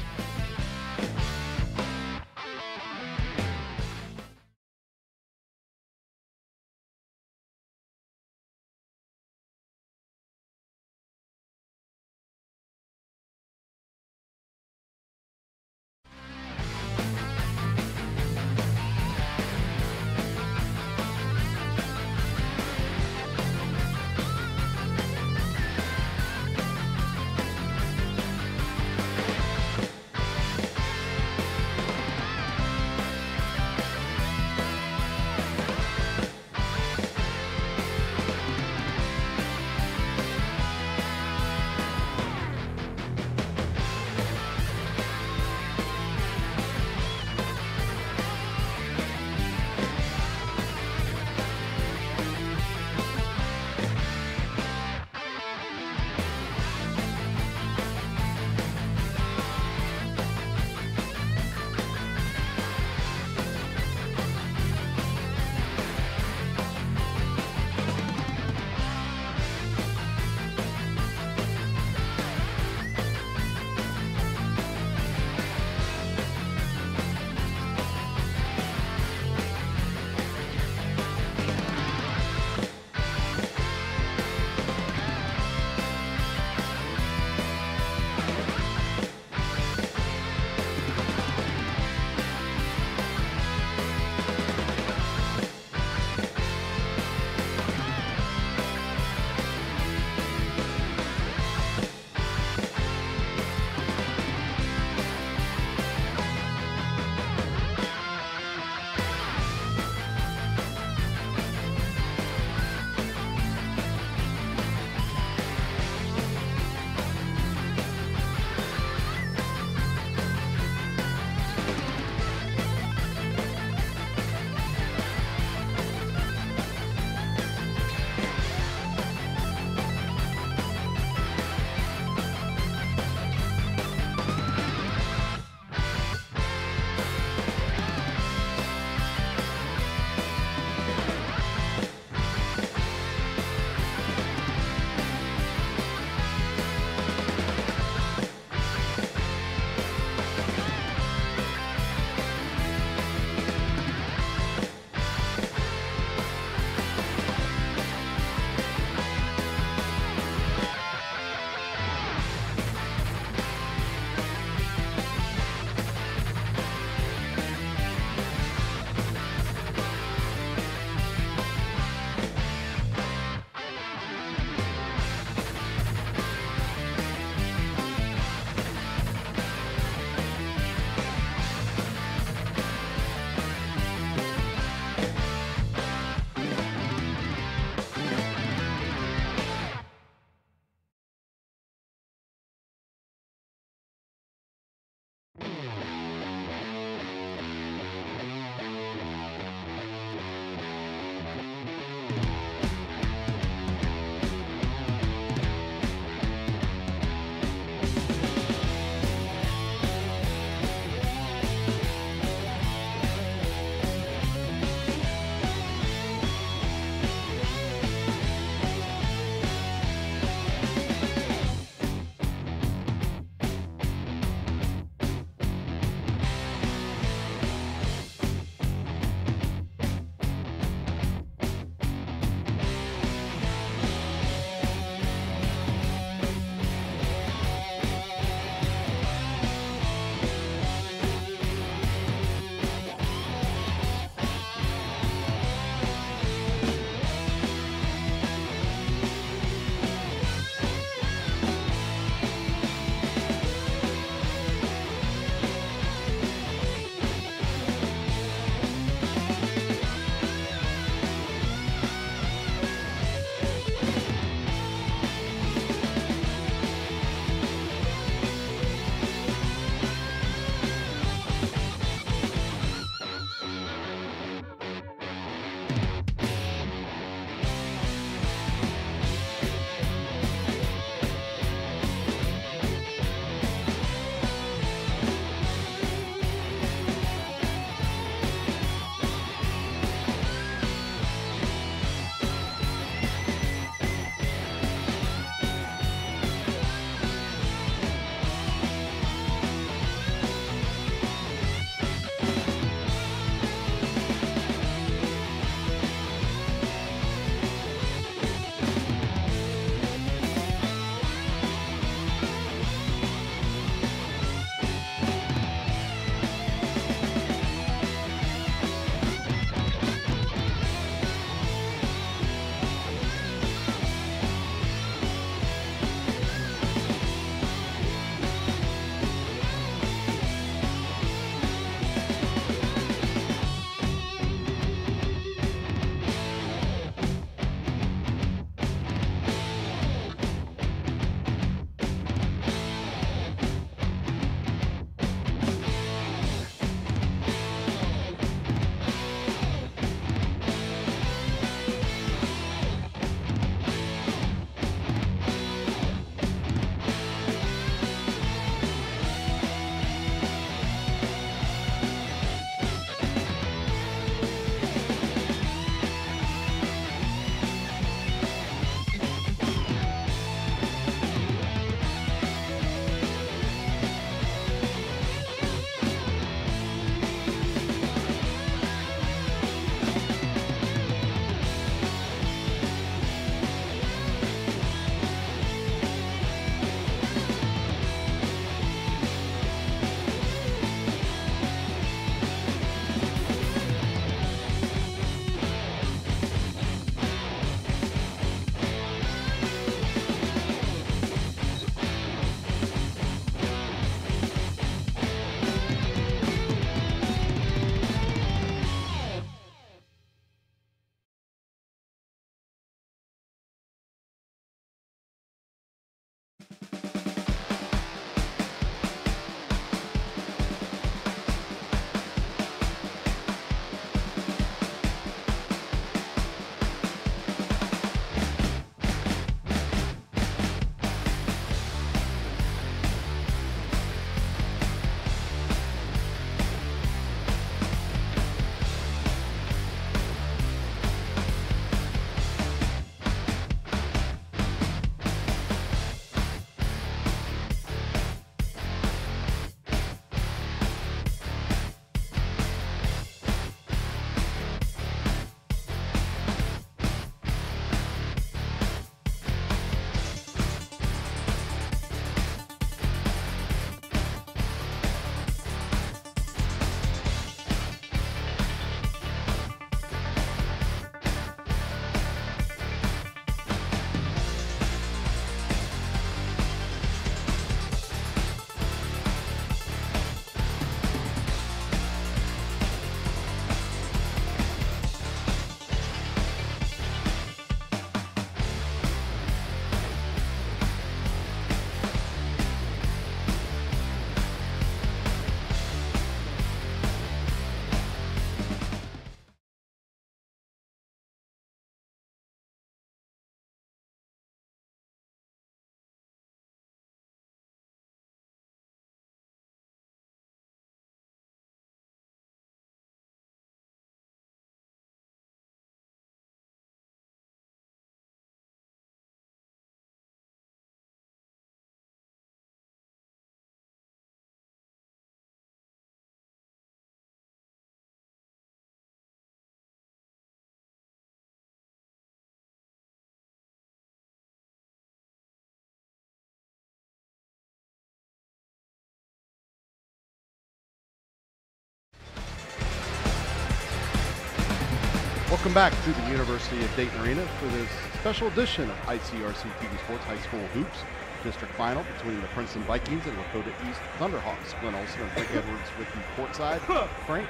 Speaker 4: Welcome back to the University of Dayton Arena for this special edition of ICRC-TV Sports High School Hoops District Final between the Princeton Vikings and Lakota East Thunderhawks. Glenn Olson and Frank Edwards with you courtside. Frank,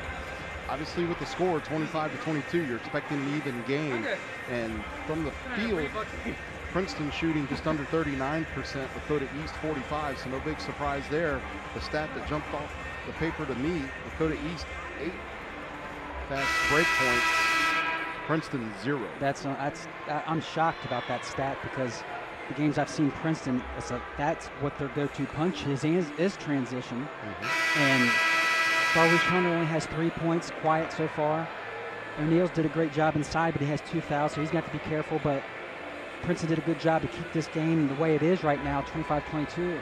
Speaker 4: obviously with the score 25-22, you're expecting an even game. And from the field, Princeton shooting just under 39%, Lakota East 45%, so no big surprise there. The stat that jumped off the paper to me, Lakota East 8 fast break points, Princeton 0.
Speaker 5: I'm shocked about that stat because the games I've seen Princeton, that's what their go-to punch is transition. And Darwish Hunter only has 3 points, quiet so far. O'Neal's did a great job inside, but he has 2 fouls, so he's got to be careful. But Princeton did a good job to keep this game the way it is right now, 25-22.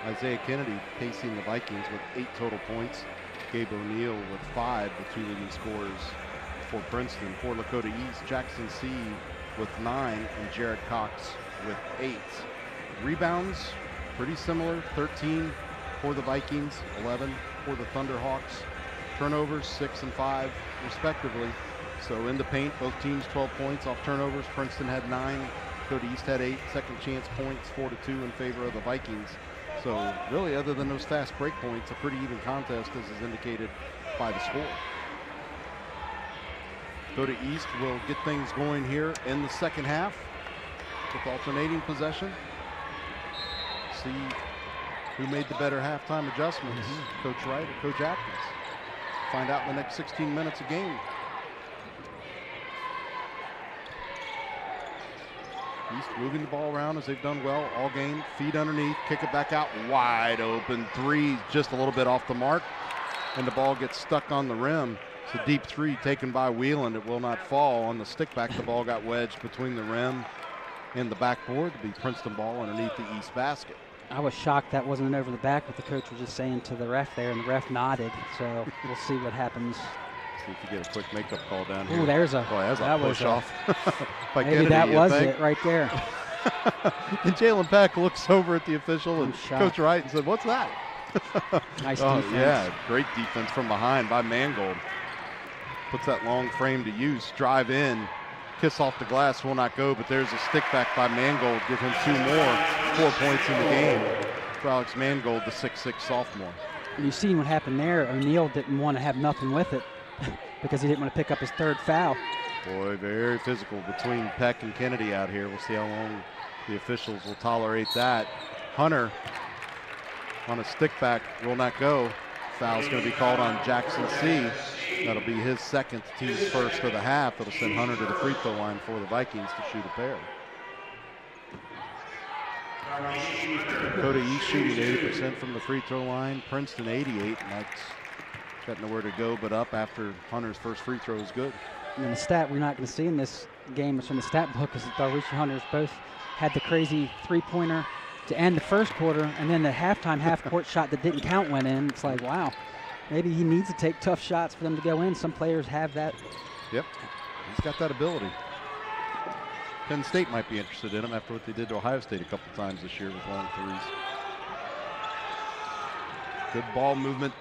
Speaker 4: Isaiah Kennedy pacing the Vikings with 8 total points. Gabe O'Neal with 5, the 2 leading scorers for Princeton. For Lakota East, Jackson C with 9 and Jared Cox with 8. Rebounds, pretty similar, 13 for the Vikings, 11 for the Thunderhawks. Turnovers, 6 and 5 respectively. So in the paint, both teams 12 points off turnovers. Princeton had 9, Lakota East had 8. Second chance points, 4-2 in favor of the Vikings. So really, other than those fast break points, a pretty even contest as is indicated by the score. Lakota East will get things going here in the second half with alternating possession. See who made the better halftime adjustments, Coach Wright or Coach Atkins. Find out in the next 16 minutes of game. East moving the ball around as they've done well all game. Feet underneath, kick it back out, wide open three, just a little bit off the mark, and the ball gets stuck on the rim. It's a deep three taken by Wheeland. It will not fall. On the stick back, the ball got wedged between the rim and the backboard to be Princeton ball underneath the East basket.
Speaker 5: I was shocked that wasn't an over the back, but the coach was just saying to the ref there, and the ref nodded. So we'll see what happens.
Speaker 4: See if you get a quick makeup call down here.
Speaker 5: Ooh, there's a,
Speaker 4: that push off. By
Speaker 5: maybe
Speaker 4: Kennedy,
Speaker 5: that was it right there.
Speaker 4: And Jalen Peck looks over at the official and Coach Wright and said, "What's that?"
Speaker 5: Nice defense.
Speaker 4: Yeah, great defense from behind by Mangold. Puts that long frame to use. Drive in, kiss off the glass, will not go, but there's a stick back by Mangold. Give him 2 more, 4 points in the game for Alex Mangold, the 6'6" sophomore.
Speaker 5: And you've seen what happened there. O'Neal didn't want to have nothing with it because he didn't want to pick up his 3rd foul.
Speaker 4: Boy, very physical between Peck and Kennedy out here. We'll see how long the officials will tolerate that. Hunter on a stick back, will not go. Foul's going to be called on Jackson C. That'll be his 2nd, team's 1st of the half. That'll send Hunter to the free throw line for the Vikings to shoot a pair. Lakota East shooting 80% from the free throw line. Princeton 88, and that's got nowhere to go but up after Hunter's first free throw is good.
Speaker 5: And the stat we're not going to see in this game is from the stat book is that Darwish Hunters both had the crazy 3-pointer to end the first quarter, and then the halftime half-court shot that didn't count went in. It's like, wow, maybe he needs to take tough shots for them to go in. Some players have that.
Speaker 4: Yep, he's got that ability. Penn State might be interested in him after what they did to Ohio State a couple times this year with long threes. Good ball movement,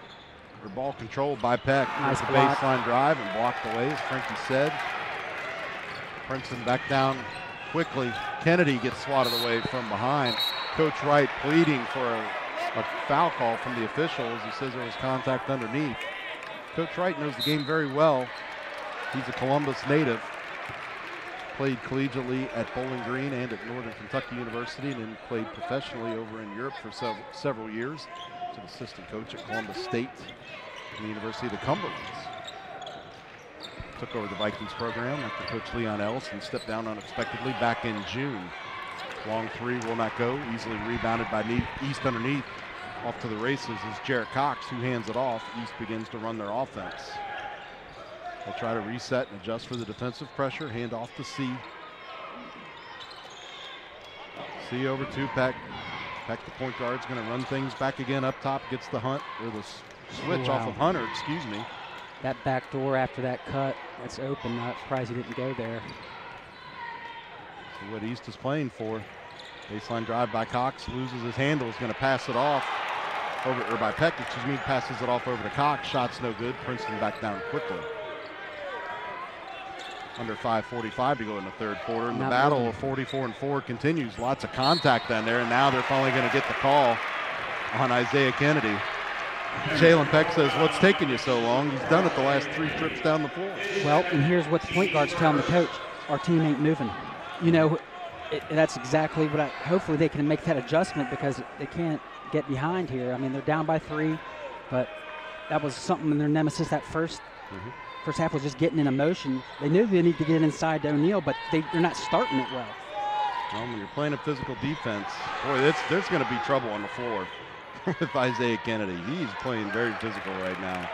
Speaker 4: or ball control by Peck.
Speaker 5: Nice
Speaker 4: the
Speaker 5: block.
Speaker 4: Baseline drive and blocked away, as Frankie said. Princeton back down quickly. Kennedy gets swatted away from behind. Coach Wright pleading for a foul call from the official as he says there was contact underneath. Coach Wright knows the game very well. He's a Columbus native. Played collegiately at Bowling Green and at Northern Kentucky University, and then played professionally over in Europe for several years. He's an assistant coach at Columbus State and the University of the Cumberlands. Took over the Vikings program after Coach Leon Ellison stepped down unexpectedly back in June. Long three will not go. Easily rebounded by East underneath. Off to the races is Jarrett Cox, who hands it off. East begins to run their offense. They'll try to reset and adjust for the defensive pressure. Hand off to C. C over to Peck. Peck, the point guard, is going to run things back again up top. Gets the switch off of Hunter, excuse me.
Speaker 5: That back door after that cut, it's open. Not surprised he didn't go there.
Speaker 4: See what East is playing for. Baseline drive by Cox, loses his handle, is going to pass it off. By Peck, excuse me, passes it off over to Cox. Shot's no good. Princeton back down quickly. Under 5:45 to go in the third quarter, and the battle of 44-4 continues. Lots of contact down there, and now they're finally going to get the call on Isaiah Kennedy. Jalen Peck says, "What's taking you so long?" He's done it the last 3 trips down the floor.
Speaker 5: Well, and here's what the point guard's telling the coach: our team ain't moving. You know, that's exactly what hopefully they can make that adjustment, because they can't get behind here. I mean, they're down by 3, but that was something in their nemesis that first half was just getting in motion. They knew they need to get inside to O'Neal, but they're not starting it well.
Speaker 4: Well, when you're playing a physical defense, boy, there's going to be trouble on the floor with Isaiah Kennedy. He's playing very physical right now.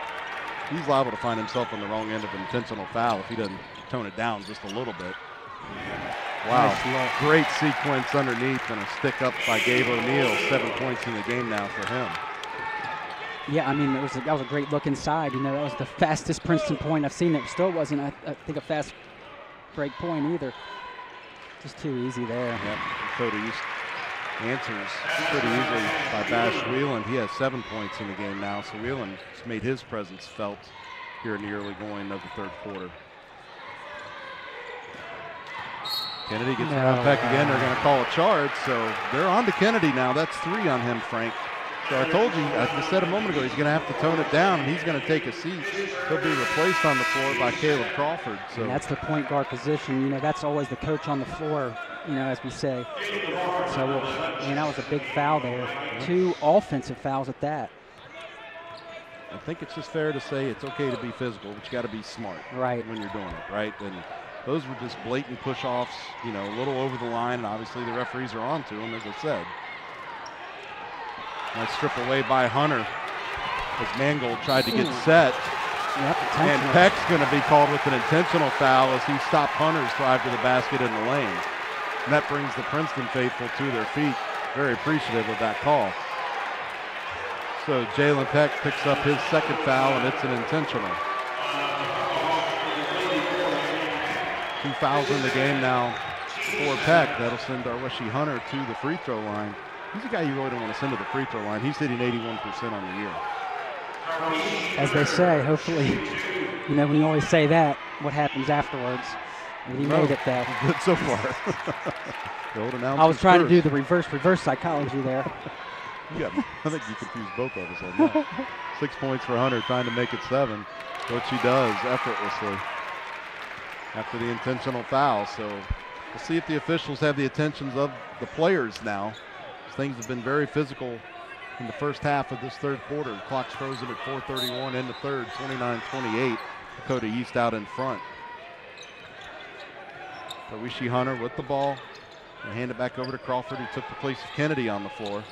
Speaker 4: He's liable to find himself on the wrong end of an intentional foul if he doesn't tone it down just a little bit. Wow, nice, great sequence underneath and a stick up by Gabe O'Neal. 7 points in the game now for him.
Speaker 5: Yeah, I mean, that was a great look inside. You know, that was the fastest Princeton point I've seen. It still wasn't, I think, a fast break point either. Just too easy there.
Speaker 4: Yep, Lakota East answers pretty easily by Bash Wheeland. He has 7 points in the game now, so Wheeland has made his presence felt here in the early going of the third quarter. Kennedy gets around Peck again. They're going to call a charge, so they're on to Kennedy now. That's 3 on him, Frank. So I told you, as I said a moment ago, he's going to have to tone it down, and he's going to take a seat. He'll be replaced on the floor by Caleb Crawford. So
Speaker 5: and that's the point guard position. You know, that's always the coach on the floor, you know, as we say. So, I mean, that was a big foul there. 2 offensive fouls at that.
Speaker 4: I think it's just fair to say it's okay to be physical, but you got to be smart when you're doing it, right? And those were just blatant push-offs, you know, a little over the line, and obviously the referees are on to them, as I said. Nice strip away by Hunter as Mangold tried to get set. And Peck's going to be called with an intentional foul as he stopped Hunter's drive to the basket in the lane. And that brings the Princeton faithful to their feet. Very appreciative of that call. So Jalen Peck picks up his 2nd foul, and it's an intentional. 2 fouls in the game now for Peck. That'll send Darwishi Hunter to the free throw line. He's a guy you really don't want to send to the free throw line. He's hitting 81% on the year.
Speaker 5: As they say, hopefully, you know, when you always say that, what happens afterwards? And he made it though.
Speaker 4: Good so far. The old
Speaker 5: I was trying to do the reverse psychology there.
Speaker 4: I think you confused both of us on that. 6 points for Hunter, trying to make it 7, which he does effortlessly after the intentional foul. So we'll see if the officials have the attentions of the players now. Things have been very physical in the first half of this third quarter. The clock's frozen at 4:31 in the third, 29-28. Lakota East out in front. Darwishi Hunter with the ball and hand it back over to Crawford, who took the place of Kennedy on the floor.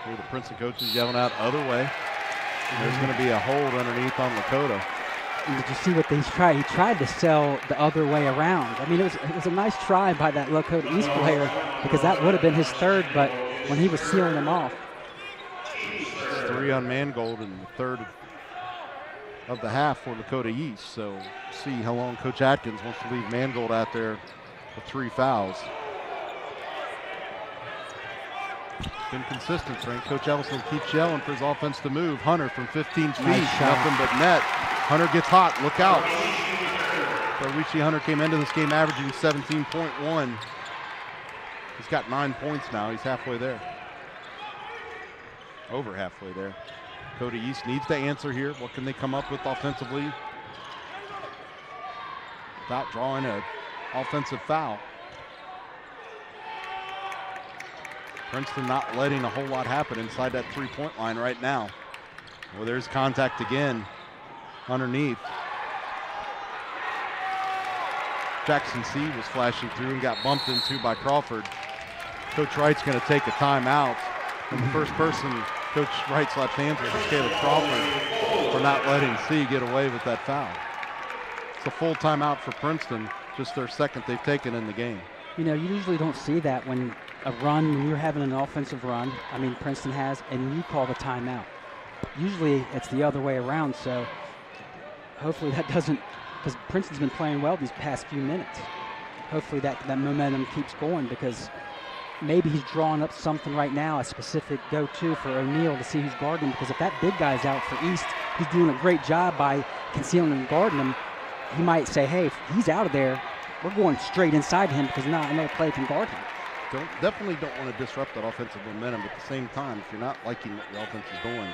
Speaker 4: Here the Princeton coaches yelling out other way. And there's going to be a hold underneath on Lakota.
Speaker 5: Did you see what he's tried? He tried to sell the other way around. I mean, it was a nice try by that Lakota East player, because that would have been his 3rd, but when he was sealing them off.
Speaker 4: It's 3 on Mangold in the 3rd of the half for Lakota East. So see how long Coach Atkins wants to leave Mangold out there with 3 fouls. Been consistent, Frank. Coach Ellison keeps yelling for his offense to move. Hunter from 15 feet, nothing but net. Hunter gets hot, look out. Darwishi Hunter came into this game averaging 17.1. He's got 9 points now, he's halfway there. Over halfway there. Lakota East needs to answer here. What can they come up with offensively without drawing an offensive foul? Princeton not letting a whole lot happen inside that 3-point line right now. Well, there's contact again underneath. Jackson C was flashing through and got bumped into by Crawford. Coach Wright's going to take a timeout. And the first person Coach Wright slapped hands with is Caleb Crawford for not letting C get away with that foul. It's a full timeout for Princeton, just their 2nd they've taken in the game.
Speaker 5: You know, you usually don't see that when when you're having an offensive run, I mean Princeton has, and you call the timeout. Usually it's the other way around, so hopefully that doesn't, because Princeton's been playing well these past few minutes. Hopefully that momentum keeps going, because maybe he's drawing up something right now, a specific go-to for O'Neal to see who's guarding, because if that big guy's out for East, he's doing a great job by concealing and guarding him. He might say, hey, if he's out of there, we're going straight inside him because not another player can guard him.
Speaker 4: Definitely don't want to disrupt that offensive momentum. At the same time, if you're not liking what your offense is doing,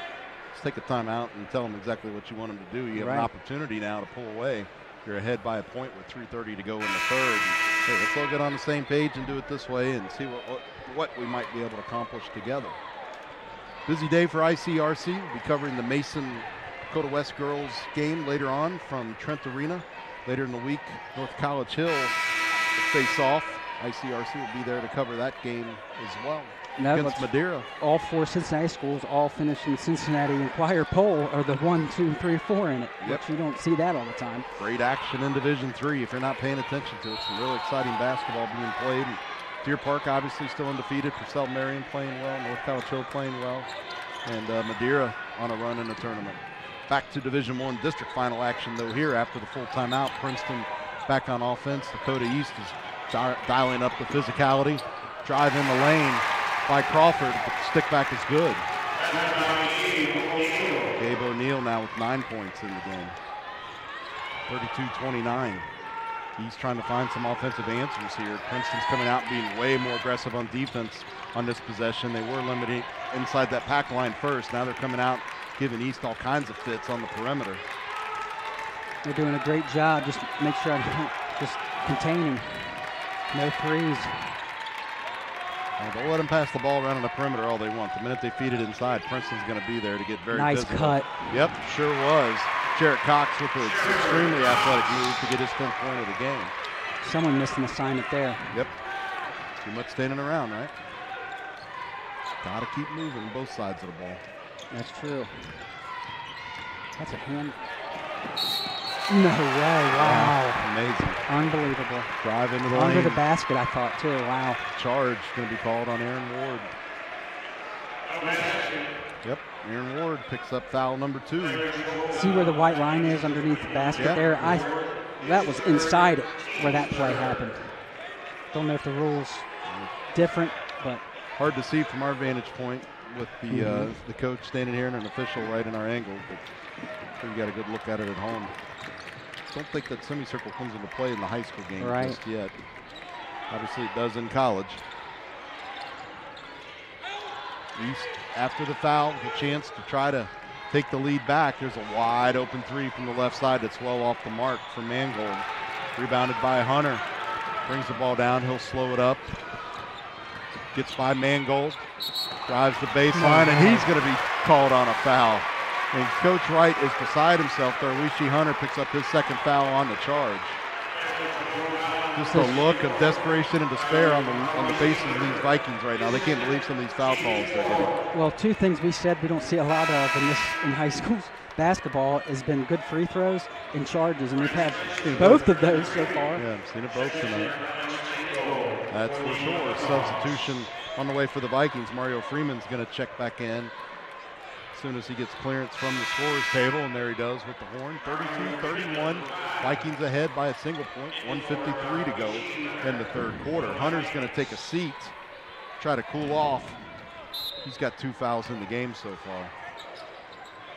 Speaker 4: just take a timeout and tell them exactly what you want them to do. You have an opportunity now to pull away. You're ahead by a point with 3:30 to go in the third. Hey, let's all get on the same page and do it this way and see what we might be able to accomplish together. Busy day for ICRC. We'll be covering the Mason Dakota West girls game later on from Trent Arena. Later in the week, North College Hill will face off. ICRC will be there to cover that game as well against Madeira.
Speaker 5: All 4 Cincinnati schools all finished in the Cincinnati Enquirer poll are the 1, 2, 3, 4 in it.
Speaker 4: Yep.
Speaker 5: Which you don't see that all the time.
Speaker 4: Great action in Division III if you're not paying attention to it. Some really exciting basketball being played. And Deer Park obviously still undefeated. Purcell Marion playing well. North College Hill playing well. And Madeira on a run in the tournament. Back to Division I district final action though here after the full timeout. Princeton back on offense. Dakota East is dialing up the physicality. Drive in the lane by Crawford, but the stick back is good. Gabe O'Neill now with 9 points in the game. 32-29. He's trying to find some offensive answers here. Princeton's coming out being way more aggressive on defense on this possession. They were limiting inside that pack line first. Now they're coming out giving East all kinds of fits on the perimeter.
Speaker 5: They're doing a great job. Just make sure I'm just containing. No threes.
Speaker 4: They'll let them pass the ball around on the perimeter all they want. The minute they feed it inside, Princeton's going to be there to get very
Speaker 5: nice
Speaker 4: visible.
Speaker 5: Cut.
Speaker 4: Yep, sure was. Jarrett Cox with an extremely athletic move to get his 10th point of the game.
Speaker 5: Someone missed an assignment there.
Speaker 4: Yep. Too much standing around, right? Got to keep moving both sides of the ball.
Speaker 5: That's true. That's a hand. No way, wow.
Speaker 4: Yeah, amazing.
Speaker 5: Unbelievable.
Speaker 4: Drive into the
Speaker 5: Under
Speaker 4: lane.
Speaker 5: the basket, I thought, too. Wow.
Speaker 4: Charge going to be called on Aaron Ward. Yep, Aaron Ward picks up foul number 2.
Speaker 5: See where the white line is underneath the basket there? That was inside it where that play happened. Don't know if the rules different, but
Speaker 4: hard to see from our vantage point with the coach standing here and an official right in our angle, but I'm sure you got a good look at it at home. Don't think that semicircle comes into play in the high school game just yet. Obviously it does in college. East, after the foul, the chance to try to take the lead back. There's a wide open 3 from the left side that's well off the mark for Mangold. Rebounded by Hunter. Brings the ball down, he'll slow it up. Gets by Mangold, drives the baseline, and he's going to be called on a foul. And Coach Wright is beside himself. Darwishi Hunter picks up his 2nd foul on the charge. Just a look of desperation and despair on the faces of these Vikings right now. They can't believe some of these foul calls they're getting.
Speaker 5: Well, 2 things we said we don't see a lot of in high school basketball has been good free throws and charges, and we've had both of those so far.
Speaker 4: Yeah, I've seen it both tonight. That's for sure. Substitution on the way for the Vikings. Mario Freeman's going to check back in as soon as he gets clearance from the scorer's table, and there he does with the horn. 32-31. Vikings ahead by a single point. 1:53 to go in the 3rd quarter. Hunter's going to take a seat, try to cool off. He's got 2 fouls in the game so far.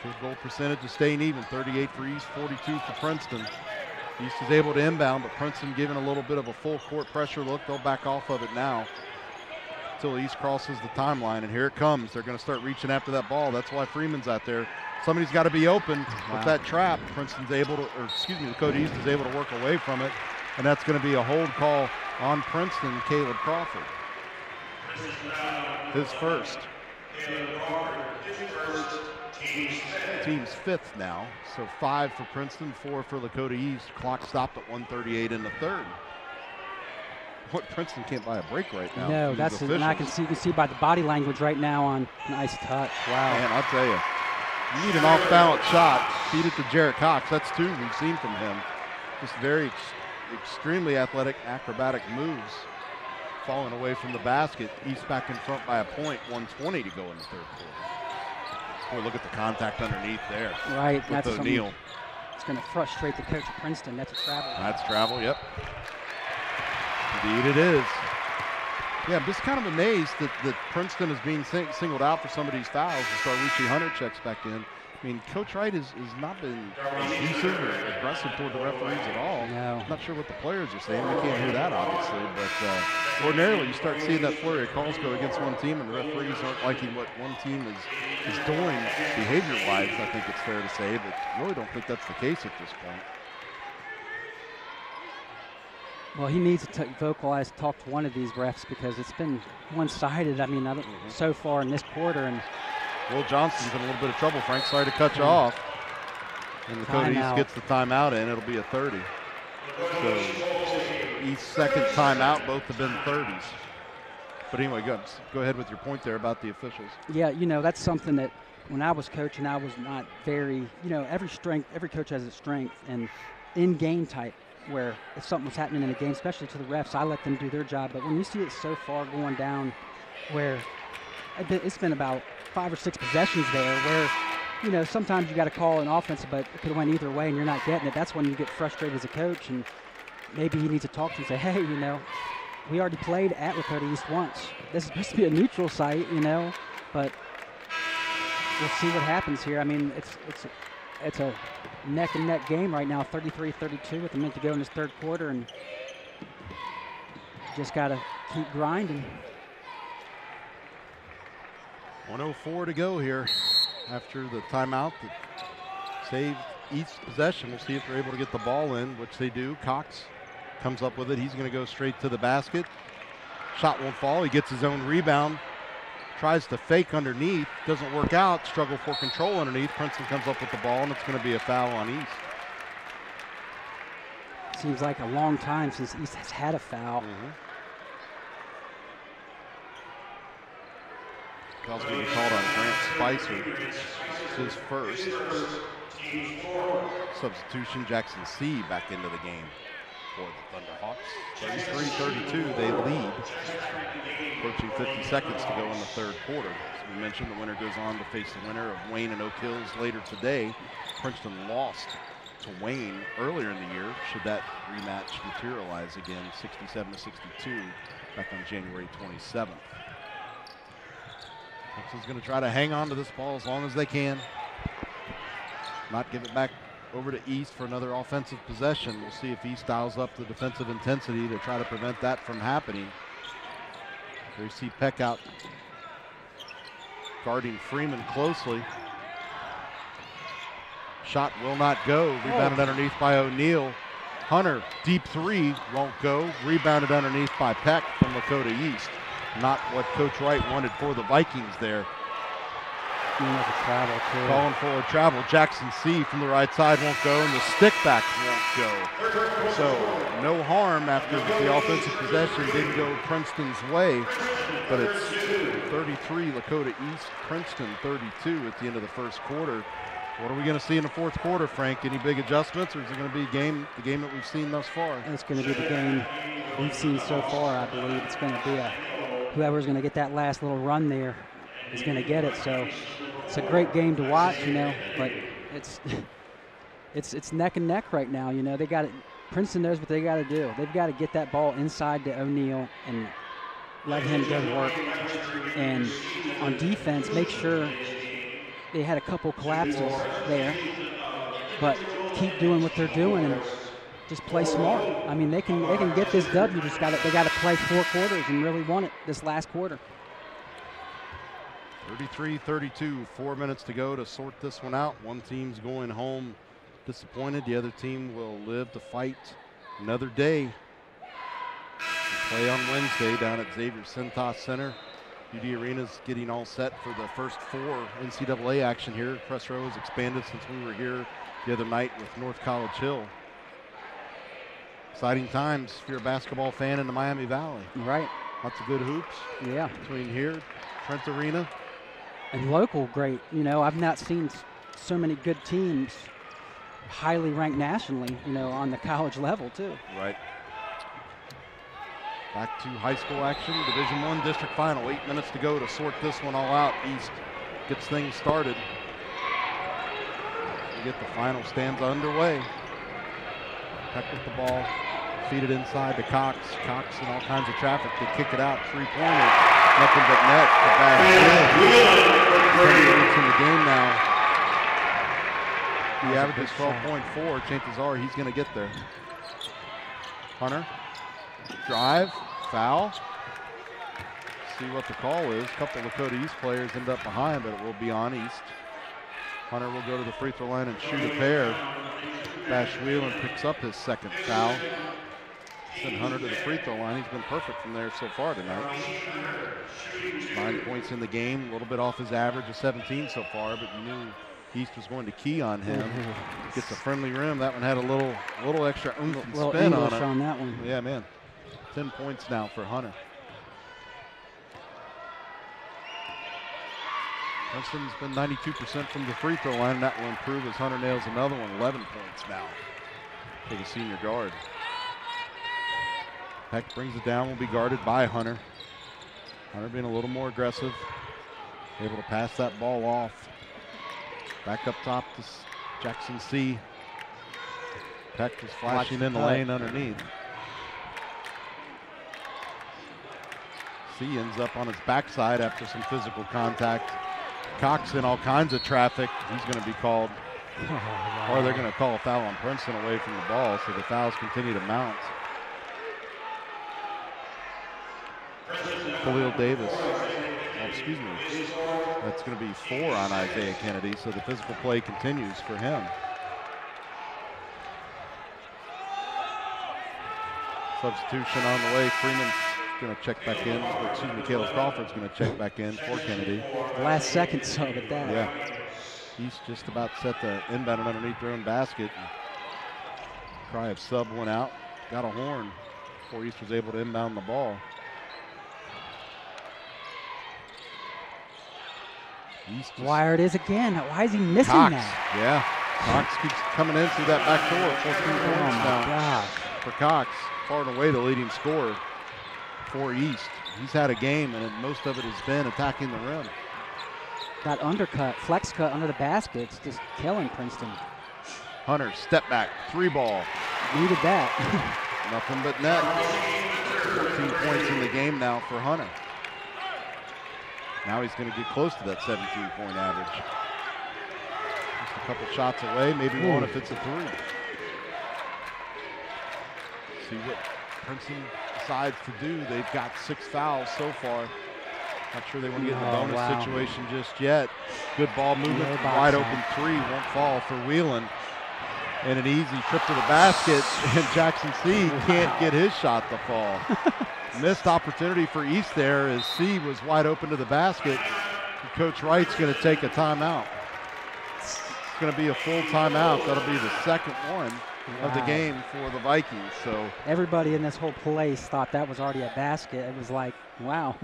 Speaker 4: Field goal percentage is staying even. 38 for East, 42 for Princeton. East is able to inbound, but Princeton giving a little bit of a full court pressure look. They'll back off of it now until East crosses the timeline, and here it comes. They're going to start reaching after that ball. That's why Freeman's out there. Somebody's got to be open with that trap. Princeton's able to, Dakota East is able to work away from it, and that's going to be a hold call on Princeton, Caleb Crawford. His first. Team's 5th now, so 5 for Princeton, 4 for Lakota East. Clock stopped at 1:38 in the 3rd. What, Princeton can't buy a break right now.
Speaker 5: No, that's it. And you can see by the body language right now on nice touch. Wow.
Speaker 4: Man, I'll tell you, you need an off-balance shot. Feed it to Jarrett Cox. That's 2 we've seen from him. Just very extremely athletic, acrobatic moves. Falling away from the basket. East back in front by a point. 1:20 to go in the 3rd quarter. Boy, look at the contact underneath there.
Speaker 5: Right,
Speaker 4: that's O'Neill.
Speaker 5: It's going to frustrate the coach of Princeton. That's a travel.
Speaker 4: That's travel, yep. Indeed it is. Yeah, I'm just kind of amazed that Princeton is being singled out for some of these fouls. As Darwishi Hunter checks back in. I mean, Coach Wright has not been abusive or aggressive toward the referees at all.
Speaker 5: No.
Speaker 4: Not sure what the players are saying. We can't hear that, obviously. But ordinarily, you start seeing that flurry of calls go against one team, and the referees aren't liking what one team is doing behavior-wise, I think it's fair to say. But I really don't think that's the case at this point.
Speaker 5: Well, he needs to vocalize, talk to one of these refs because it's been one-sided. I mean, so far in this quarter. And
Speaker 4: Will Johnston's in a little bit of trouble, Frank. Sorry to cut you off. And Lakota East gets the timeout in. It'll be a 30. So East's second timeout, both have been 30s. But anyway, go ahead with your point there about the officials.
Speaker 5: Yeah, you know, that's something that when I was coaching, I was not very, you know, every coach has its strength. And in game type, where if something was happening in a game, especially to the refs, I let them do their job. But when you see it so far going down where it's been about 5 or 6 possessions there where, you know, sometimes you got to call an offense, but it could have went either way and you're not getting it. That's when you get frustrated as a coach, and maybe you need to talk to him and say, hey, you know, we already played at Lakota East once. This is supposed to be a neutral site, you know, but we'll see what happens here. I mean, it's a neck-and-neck game right now, 33-32 with a minute to go in this third quarter, and just got to keep grinding.
Speaker 4: 1:04 to go here after the timeout that saved East's possession. We'll see if they're able to get the ball in, which they do. Cox comes up with it. He's going to go straight to the basket. Shot won't fall. He gets his own rebound. Tries to fake underneath. Doesn't work out. Struggle for control underneath. Princeton comes up with the ball, and it's going to be a foul on East.
Speaker 5: Seems like a long time since East has had a foul.
Speaker 4: Foul's going to be called on Grant Spicer. It's his first. Substitution, Jackson C. back into the game for the Thunderhawks. 33-32, they lead. Approaching 50 seconds to go in the third quarter. As we mentioned, the winner goes on to face the winner of Wayne and Oak Hills later today. Princeton lost to Wayne earlier in the year, should that rematch materialize again, 67-62, back on January 27th. Princeton's going to try to hang on to this ball as long as they can. Not give it back over to East for another offensive possession. We'll see if East dials up the defensive intensity to try to prevent that from happening. There you see Peck out guarding Freeman closely. Shot will not go. Rebounded underneath by O'Neal. Hunter, deep three, won't go. Rebounded underneath by Peck from Lakota East. Not what Coach Wright wanted for the Vikings there. Calling for a travel. Jackson C from the right side won't go, and the stick back won't go. So no harm after the offensive possession didn't go Princeton's way, but it's 33 Lakota East, Princeton 32 at the end of the first quarter. What are we going to see in the fourth quarter, Frank? Any big adjustments, or is it going to be the game that we've seen thus far?
Speaker 5: It's going to be the game we've seen so far, I believe. It's going to be whoever's going to get that last little run there is going to get it. So it's a great game to watch, you know, but it's neck and neck right now. You know, they got it. Princeton knows what they got to do. They've got to get that ball inside to O'Neal and let him go to work. And on defense, make sure they had a couple collapses there, but keep doing what they're doing and just play smart. I mean, they can get this W. They got to play 4 quarters and really want it this last quarter.
Speaker 4: 33-32, 4 minutes to go to sort this one out. One team's going home disappointed. The other team will live to fight another day. We play on Wednesday down at Xavier Cintas Center. UD Arena's getting all set for the first 4 NCAA action here. Press row has expanded since we were here the other night with North College Hill. Exciting times if you're a basketball fan in the Miami Valley.
Speaker 5: Right.
Speaker 4: Lots of good hoops.
Speaker 5: Yeah.
Speaker 4: Between here, Trent Arena.
Speaker 5: And local, great. You know, I've not seen so many good teams highly ranked nationally, you know, on the college level too.
Speaker 4: Right. Back to high school action, Division I district final. 8 minutes to go to sort this one all out. East gets things started. We get the final stanza underway. Peck with the ball, feed it inside to Cox. Cox in all kinds of traffic. They kick it out, 3-pointer. Nothing but net. The bad in the game now. he averages 12.4, chances are he's going to get there. Hunter, drive, foul. See what the call is. A couple of Lakota East players end up behind, but it will be on East. Hunter will go to the free throw line and shoot a pair. Bash Whelan picks up his second foul. Send Hunter to the free throw line. He's been perfect from there so far tonight. 9 points in the game, a little bit off his average of 17 so far, but you knew East was going to key on him. Gets a friendly rim. That one had a little extra oomph and spin on it.
Speaker 5: On that one.
Speaker 4: Yeah, man. 10 points now for Hunter. Princeton's been 92% from the free throw line, and that will improve as Hunter nails another one. 11 points now for the senior guard. Peck brings it down, will be guarded by Hunter. Hunter being a little more aggressive, able to pass that ball off. Back up top to Jackson C. Peck is flashing in the lane underneath. C ends up on his backside after some physical contact. Cox in all kinds of traffic. He's going to be called, or they're going to call a foul on Princeton away from the ball, so the fouls continue to mount. Khalil Davis, excuse me, that's going to be 4 on Isaiah Kennedy, so the physical play continues for him. Substitution on the way. Freeman's going to check back in. Excuse me, Caleb Crawford's going to check back in for Kennedy.
Speaker 5: Last second sub at that.
Speaker 4: Yeah. He's just about set the inbound and underneath their own basket. Cry of sub went out. Got a horn before East was able to inbound the ball.
Speaker 5: Wire it is again. Why is he missing
Speaker 4: Cox,
Speaker 5: that?
Speaker 4: Yeah. Cox keeps coming in through that back door. 14 points now for Cox. Far and away the leading scorer for East. He's had a game, and most of it has been attacking the rim.
Speaker 5: Got undercut, flex cut under the basket. It's just killing Princeton.
Speaker 4: Hunter, step back, 3 ball.
Speaker 5: Needed that.
Speaker 4: Nothing but net. 14 points in the game now for Hunter. Now he's going to get close to that 17-point average. Just a couple shots away, maybe one if it's a 3. See what Princeton decides to do. They've got 6 fouls so far. Not sure they want to get in the bonus situation just yet. Good ball movement, wide open 3, won't fall for Whelan. And an easy trip to the basket, and Jackson C can't get his shot to fall. Missed opportunity for East there as C was wide open to the basket. And Coach Wright's going to take a timeout. It's going to be a full timeout. That'll be the second one of the game for the Vikings. So
Speaker 5: everybody in this whole place thought that was already a basket. It was like, wow.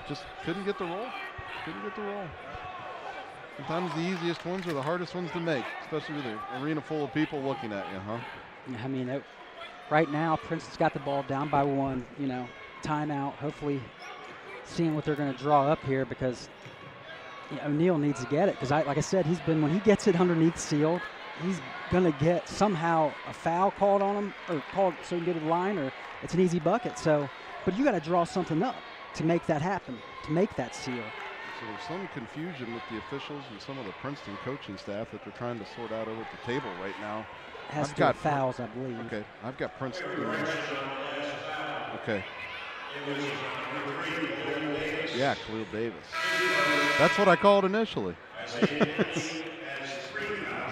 Speaker 4: Just couldn't get the roll. Couldn't get the roll. Sometimes the easiest ones are the hardest ones to make, especially with an arena full of people looking at you, huh?
Speaker 5: I mean, right now, Princeton's got the ball down by 1, timeout. Hopefully seeing what they're going to draw up here, because O'Neal needs to get it. Because, like I said, when he gets it underneath sealed, he's going to get somehow a foul called on him, or called so he can get to the line, or it's an easy bucket. So, but you got to draw something up to make that happen, to make that seal.
Speaker 4: So there's some confusion with the officials and some of the Princeton coaching staff that they're trying to sort out over at the table right now.
Speaker 5: Has to got fouls, I believe.
Speaker 4: Okay, I've got Princeton. Okay. Yeah, Khalil Davis. That's what I called initially.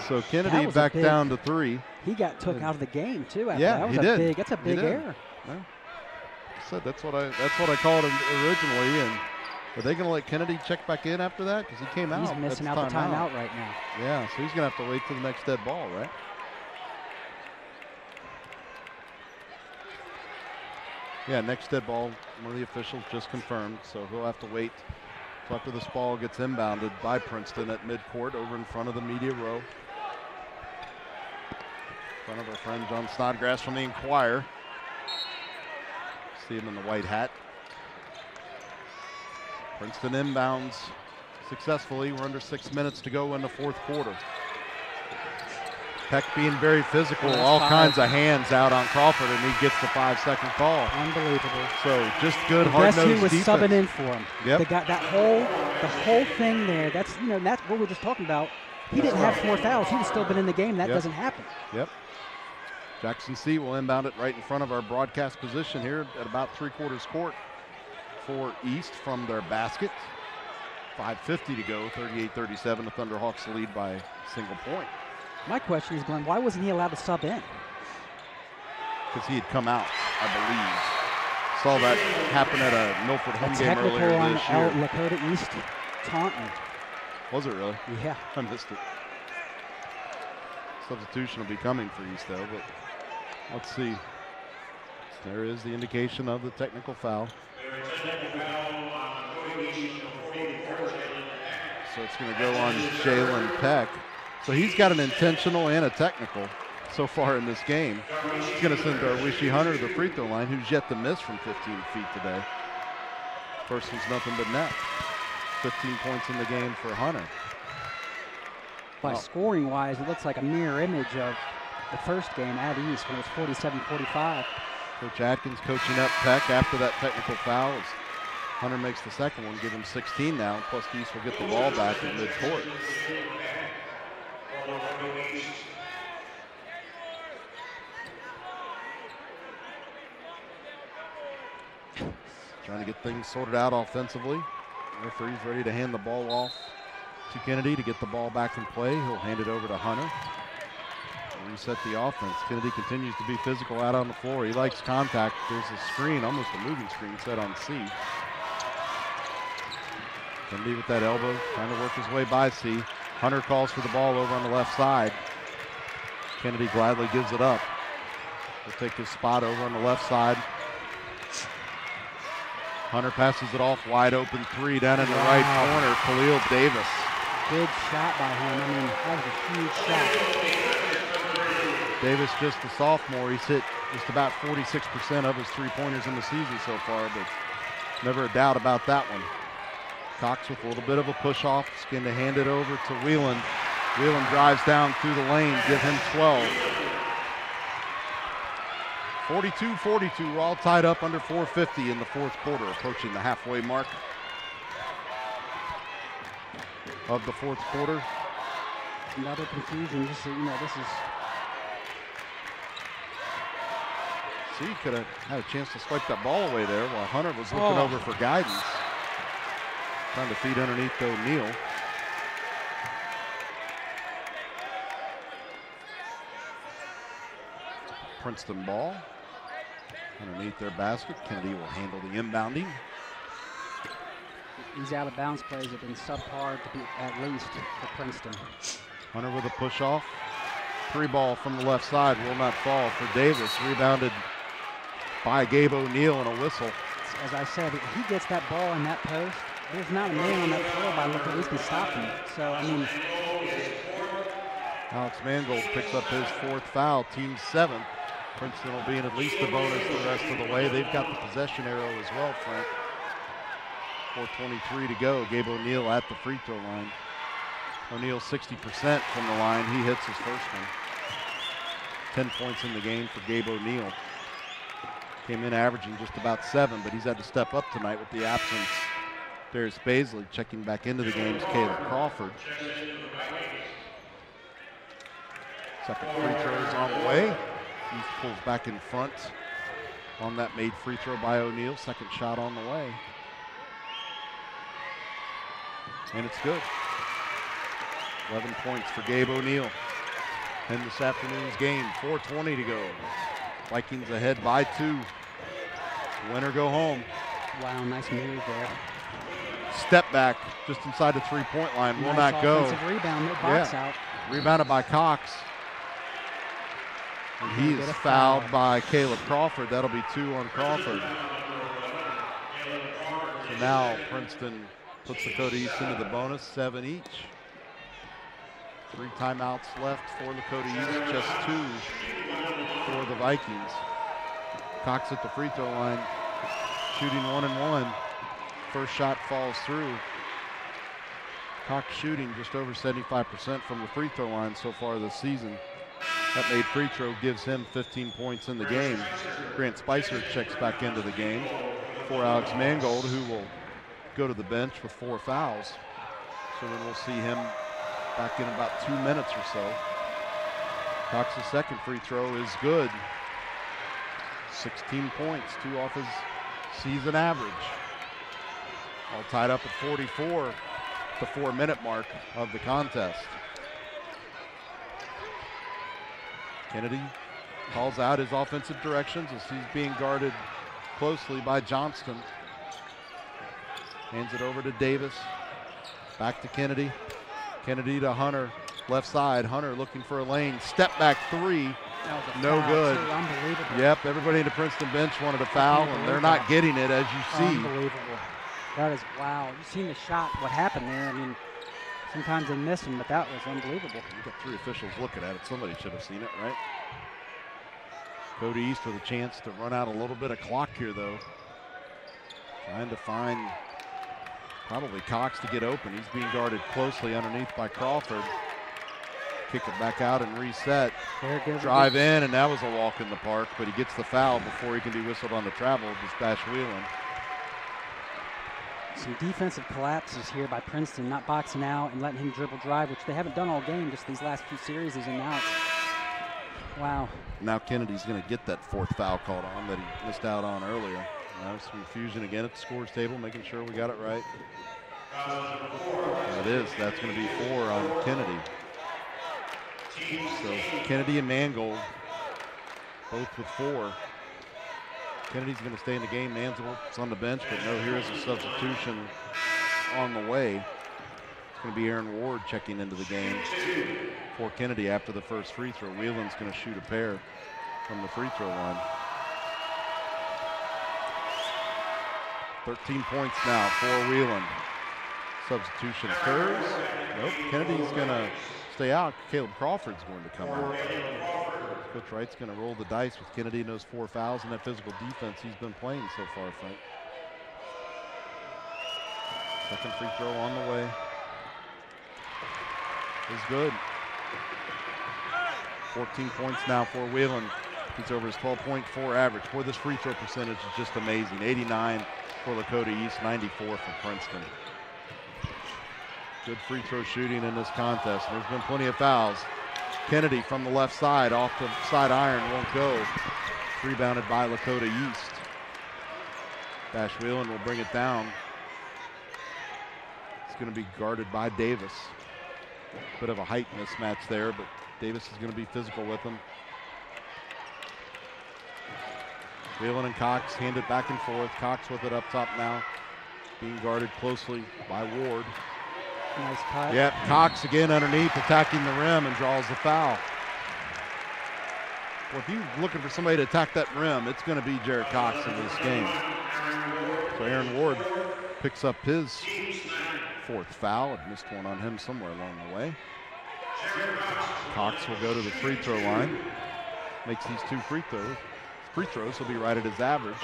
Speaker 4: So Kennedy back down to 3.
Speaker 5: He got took out of the game too. After
Speaker 4: yeah,
Speaker 5: that was
Speaker 4: he did.
Speaker 5: That's a big error.
Speaker 4: Yeah. I said that's what I called him originally. And are they going to let Kennedy check back in after that? Because he came out.
Speaker 5: He's missing out the timeout right now.
Speaker 4: Yeah, so he's going to have to wait till the next dead ball, right? Yeah, next dead ball, one of the officials just confirmed, so he'll have to wait until after this ball gets inbounded by Princeton at midcourt over in front of the media row. In front of our friend John Snodgrass from the Enquirer. See him in the white hat. Princeton inbounds successfully. We're under 6 minutes to go in the 4th quarter. Peck being very physical, all kinds of hands out on Crawford, and he gets the 5-second call.
Speaker 5: Unbelievable.
Speaker 4: So just good hard-nosed defense.
Speaker 5: Guess who was subbing in for him?
Speaker 4: Yep.
Speaker 5: They got the whole thing there. That's that's what we're just talking about. he didn't have 4 fouls, he'd have still been in the game. That doesn't happen.
Speaker 4: Yep. Jackson C will inbound it right in front of our broadcast position here at about 3/4 court for East from their basket. 5:50 to go, 38-37. The Thunderhawks lead by a single point.
Speaker 5: My question is, Glenn, why wasn't he allowed to sub in?
Speaker 4: Because he had come out, I believe. Saw that happen at a Milford home game earlier this year.
Speaker 5: Lakota East Taunton.
Speaker 4: Was it really?
Speaker 5: Yeah.
Speaker 4: I missed it. Substitution will be coming for East though, but let's see. There is the indication of the technical foul. So it's going to go on Jalen Peck. So he's got an intentional and a technical so far in this game. He's going to send Darwishi Hunter to the free throw line, who's yet to miss from 15 feet today. First one's nothing but net. 15 points in the game for Hunter.
Speaker 5: By scoring-wise, it looks like a mirror image of the first game at East when it was 47-45.
Speaker 4: Coach Atkins coaching up Peck after that technical foul. As Hunter makes the second one, give him 16 now, plus East will get the ball back in midcourt. Trying to get things sorted out offensively. Referee's ready to hand the ball off to Kennedy to get the ball back in play. He'll hand it over to Hunter. Reset the offense. Kennedy continues to be physical out on the floor. He likes contact. There's a screen, almost a moving screen set on C. Kennedy with that elbow, trying to work his way by C. Hunter calls for the ball over on the left side. Kennedy gladly gives it up. He'll take his spot over on the left side. Hunter passes it off, wide open three down in the right corner. Khalil Davis.
Speaker 5: Good shot by him. I mean, that was a huge shot.
Speaker 4: Davis, just a sophomore, he's hit just about 46% of his three-pointers in the season so far, but never a doubt about that one. Cox with a little bit of a push-off, is going to hand it over to Whelan. Whelan drives down through the lane, give him 12. 42-42, we're all tied up under 4:50 in the fourth quarter, approaching the halfway mark of the fourth quarter.
Speaker 5: Another confusion, this is...
Speaker 4: See, could have had a chance to swipe that ball away there while Hunter was looking over for guidance. Trying to feed underneath O'Neal. Princeton ball. Underneath their basket. Kennedy will handle the inbounding.
Speaker 5: These out of bounds plays have been subpar to be at least for Princeton.
Speaker 4: Hunter with a push off. Three ball from the left side will not fall for Davis. Rebounded by Gabe O'Neal and a whistle.
Speaker 5: As I said, if he gets that ball in that post, there's not a man on that floor by looking at least can stop him. So, I mean.
Speaker 4: Alex Mangold picks up his fourth foul, team seventh. Princeton will be in at least the bonus the rest of the way. They've got the possession arrow as well, Frank. 4:23 to go. Gabe O'Neal at the free throw line. O'Neal 60% from the line. He hits his first one. 10 points in the game for Gabe O'Neal. Came in averaging just about 7, but he's had to step up tonight with the absence. Darius Baisley checking back into the game is Caleb Crawford. Second free throw is on the way. He pulls back in front on that made free throw by O'Neal. Second shot on the way. And it's good. 11 points for Gabe O'Neal in this afternoon's game. 4:20 to go. Vikings ahead by 2. Winner go home.
Speaker 5: Wow, nice move there.
Speaker 4: Step back just inside the three-point line. Will
Speaker 5: nice
Speaker 4: not go.
Speaker 5: Offensive rebound, no box out.
Speaker 4: Rebounded by Cox. And he is fouled by Caleb Crawford. That'll be 2 on Crawford. So now Princeton puts Lakota East into the bonus, 7 each. 3 timeouts left for Lakota East, just 2 for the Vikings. Cox at the free throw line, shooting 1 and 1. First shot falls through. Cox shooting just over 75% from the free throw line so far this season. That made free throw gives him 15 points in the game. Grant Spicer checks back into the game for Alex Mangold, who will go to the bench with 4 fouls. So then we'll see him back in about 2 minutes or so. Cox's second free throw is good. 16 points, 2 off his season average. All tied up at 44, the 4-minute mark of the contest. Kennedy calls out his offensive directions as he's being guarded closely by Johnston. Hands it over to Davis. Back to Kennedy. Kennedy to Hunter. Left side. Hunter looking for a lane. Step back three. No good.
Speaker 5: Unbelievable.
Speaker 4: Yep, everybody in the Princeton bench wanted a foul, and they're not getting it, as you see.
Speaker 5: Unbelievable. That is, wow. You've seen the shot, what happened there. I mean, sometimes they miss them, but that was unbelievable.
Speaker 4: You got 3 officials looking at it. Somebody should have seen it, right? Cody East with a chance to run out a little bit of clock here, though. Trying to find probably Cox to get open. He's being guarded closely underneath by Crawford. Kick it back out and reset. Drive in, and that was a walk in the park, but he gets the foul before he can be whistled on the travel. Just Bash Whelan.
Speaker 5: Some defensive collapses here by Princeton, not boxing out and letting him dribble drive, which they haven't done all game, just these last few series, and now it's, wow. Now
Speaker 4: Kennedy's going to get that 4th foul called on that he missed out on earlier. Now some confusion again at the scores table, making sure we got it right. That is, that's going to be 4 on Kennedy. So Kennedy and Mangold both with 4. Kennedy's going to stay in the game. Mangold's on the bench, but no, here is a substitution on the way. It's going to be Aaron Ward checking into the game for Kennedy after the first free throw. Whelan's going to shoot a pair from the free throw line. 13 points now for Whelan. Substitution occurs. Nope, Kennedy's going to stay out. Caleb Crawford's going to come out. Coach Wright's going to roll the dice with Kennedy and those 4 fouls and that physical defense he's been playing so far, Frank. Second free throw on the way. Is good. 14 points now for Whelan. He's over his 12.4 average. Boy, this free throw percentage is just amazing. 89 for Lakota East, 94 for Princeton. Good free throw shooting in this contest. There's been plenty of fouls. Kennedy from the left side, off the side iron, won't go. Rebounded by Lakota East. Bash Whelan will bring it down. It's going to be guarded by Davis. Bit of a height mismatch there, but Davis is going to be physical with him. Whelan and Cox hand it back and forth. Cox with it up top now. Being guarded closely by Ward.
Speaker 5: Nice cut.
Speaker 4: Yep, Cox again underneath, attacking the rim and draws the foul. Well, if you're looking for somebody to attack that rim, it's going to be Jared Cox in this game. So Aaron Ward picks up his 4th foul. Had missed one on him somewhere along the way. Cox will go to the free throw line. Makes these 2 free throws. He'll be right at his average.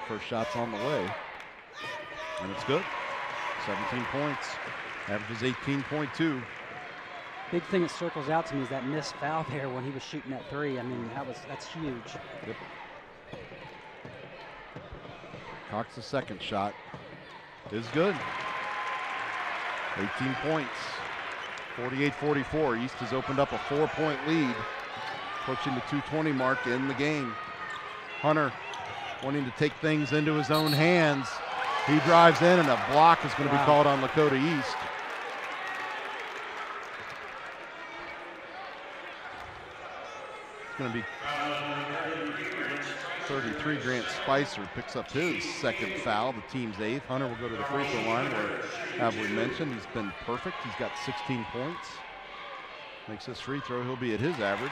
Speaker 4: First shot's on the way. And it's good. 17 points. Averages 18.2.
Speaker 5: Big thing that circles out to me is that missed foul there when he was shooting that 3. I mean, that's huge.
Speaker 4: Yep. Cox's second shot is good. 18 points. 48-44. East has opened up a 4-point lead. Approaching the 2:20 mark in the game. Hunter wanting to take things into his own hands. He drives in, and a block is going to be called on Lakota East. It's going to be 33. Grant Spicer picks up his 2nd foul, the team's 8th. Hunter will go to the free throw line where, as we mentioned, he's been perfect. He's got 16 points. Makes this free throw, he'll be at his average.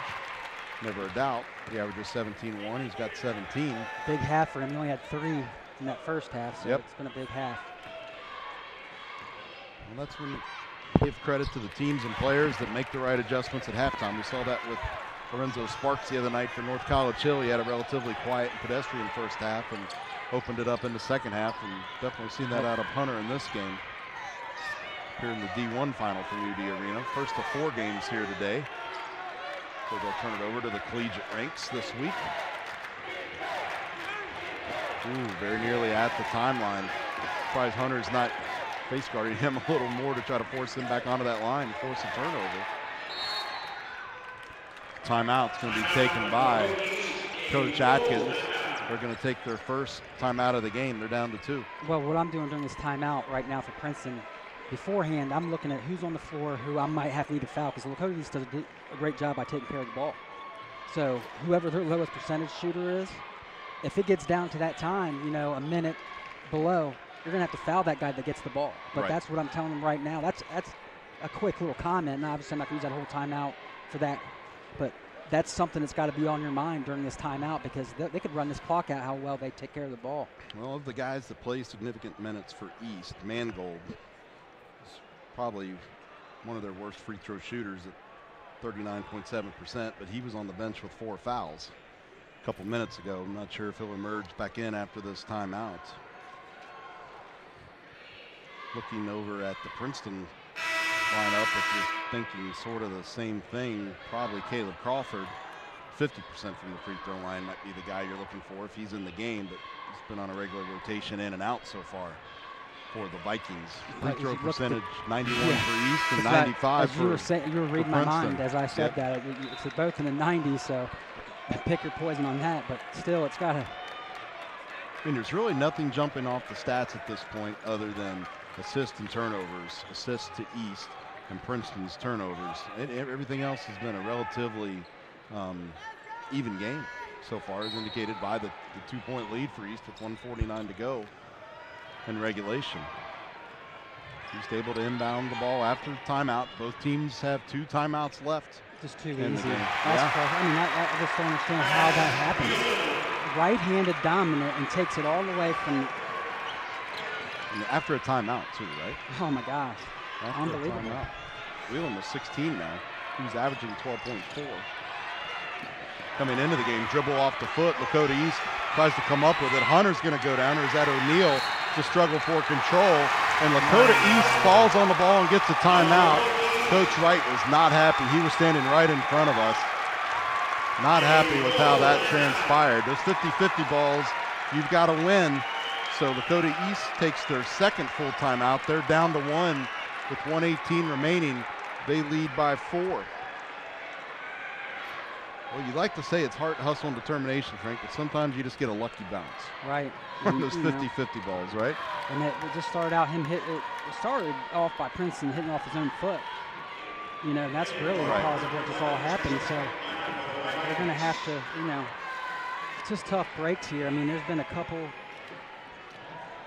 Speaker 4: Never a doubt. He averages 17-1. He's got 17.
Speaker 5: Big half for him. He only had 3 in that first half, so it's been a big half.
Speaker 4: Well, that's when you give credit to the teams and players that make the right adjustments at halftime. We saw that with Lorenzo Sparks the other night for North College Hill. He had a relatively quiet and pedestrian first half and opened it up in the second half, and definitely seen that out of Hunter in this game. Here in the D1 final from UD Arena. First of 4 games here today. So they'll turn it over to the collegiate ranks this week. Ooh, very nearly at the timeline. Surprised Hunter's not face guarding him a little more to try to force him back onto that line, force a turnover. Timeout's going to be taken by Coach Atkins. They're going to take their first timeout of the game. They're down to 2.
Speaker 5: Well, what I'm doing during this timeout right now for Princeton, beforehand, I'm looking at who's on the floor, who I might have to need to foul, because Lakota East does a great job by taking care of the ball. So whoever their lowest percentage shooter is, if it gets down to that time, you know, a minute below, you're going to have to foul that guy that gets the ball. But
Speaker 4: right.
Speaker 5: That's what I'm telling them right now. That's a quick little comment. Now, obviously, I'm not going to use that whole timeout for that. But that's something that's got to be on your mind during this timeout, because they could run this clock out how well they take care of the ball.
Speaker 4: Well, of the guys that play significant minutes for East, Mangold is probably one of their worst free throw shooters at 39.7%, but he was on the bench with 4 fouls a couple minutes ago. I'm not sure if he'll emerge back in after this timeout. Looking over at the Princeton lineup, if you're thinking sort of the same thing, probably Caleb Crawford, 50% from the free throw line might be the guy you're looking for if he's in the game, but he's been on a regular rotation in and out so far for the Vikings. Free throw percentage 91 for East and 95 for Princeton.
Speaker 5: You were reading my mind as I said that. It's both in the 90s, so pick your poison on that, but still it's got to.
Speaker 4: And there's really nothing jumping off the stats at this point other than assists and turnovers, assists to East and Princeton's turnovers. Everything else has been a relatively even game so far, as indicated by the 2-point lead for East with 1:49 to go in regulation. East able to inbound the ball after the timeout. Both teams have 2 timeouts left.
Speaker 5: Just too
Speaker 4: in the
Speaker 5: easy.
Speaker 4: game.
Speaker 5: That's I mean, I just don't understand how that happens. Right-handed dominant and takes it all the way from.
Speaker 4: And after a timeout too, right?
Speaker 5: Oh my gosh,
Speaker 4: After
Speaker 5: unbelievable.
Speaker 4: Whelan was 16 now. He's averaging 12.4. Coming into the game, dribble off the foot. Lakota East tries to come up with it. Hunter's going to go down, or is that O'Neal to struggle for control? And Lakota East falls on the ball and gets a timeout. Coach Wright was not happy. He was standing right in front of us. Not happy with how that transpired. Those 50-50 balls, you've got to win. So Lakota East takes their second full timeout. They're down to 1 with 1:18 remaining. They lead by 4. Well, you like to say it's heart, hustle, and determination, Frank, but sometimes you just get a lucky bounce.
Speaker 5: Right.
Speaker 4: On those 50-50 balls, right?
Speaker 5: And it just started out it started off by Princeton hitting off his own foot. You know, that's really the cause of what this all happened. So they're going to have to, you know, it's just tough breaks here. I mean, there's been a couple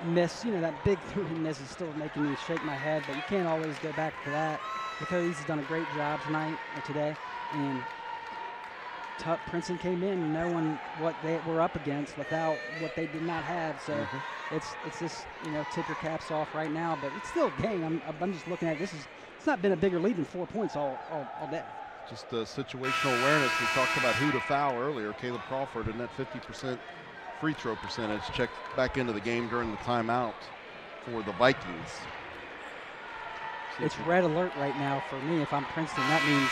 Speaker 5: miss, you know, that big 3 miss is still making me shake my head, but you can't always go back to that. Lakota East has done a great job tonight or today, and Princeton came in knowing what they were up against without what they did not have. So it's just, you know, tip your caps off right now, but it's still a game. I'm just looking at it. It's not been a bigger lead than 4 points all day.
Speaker 4: Just situational awareness. We talked about who to foul earlier. Caleb Crawford and that 50% free throw percentage checked back into the game during the timeout for the Vikings.
Speaker 5: It's red alert right now for me. If I'm Princeton, that means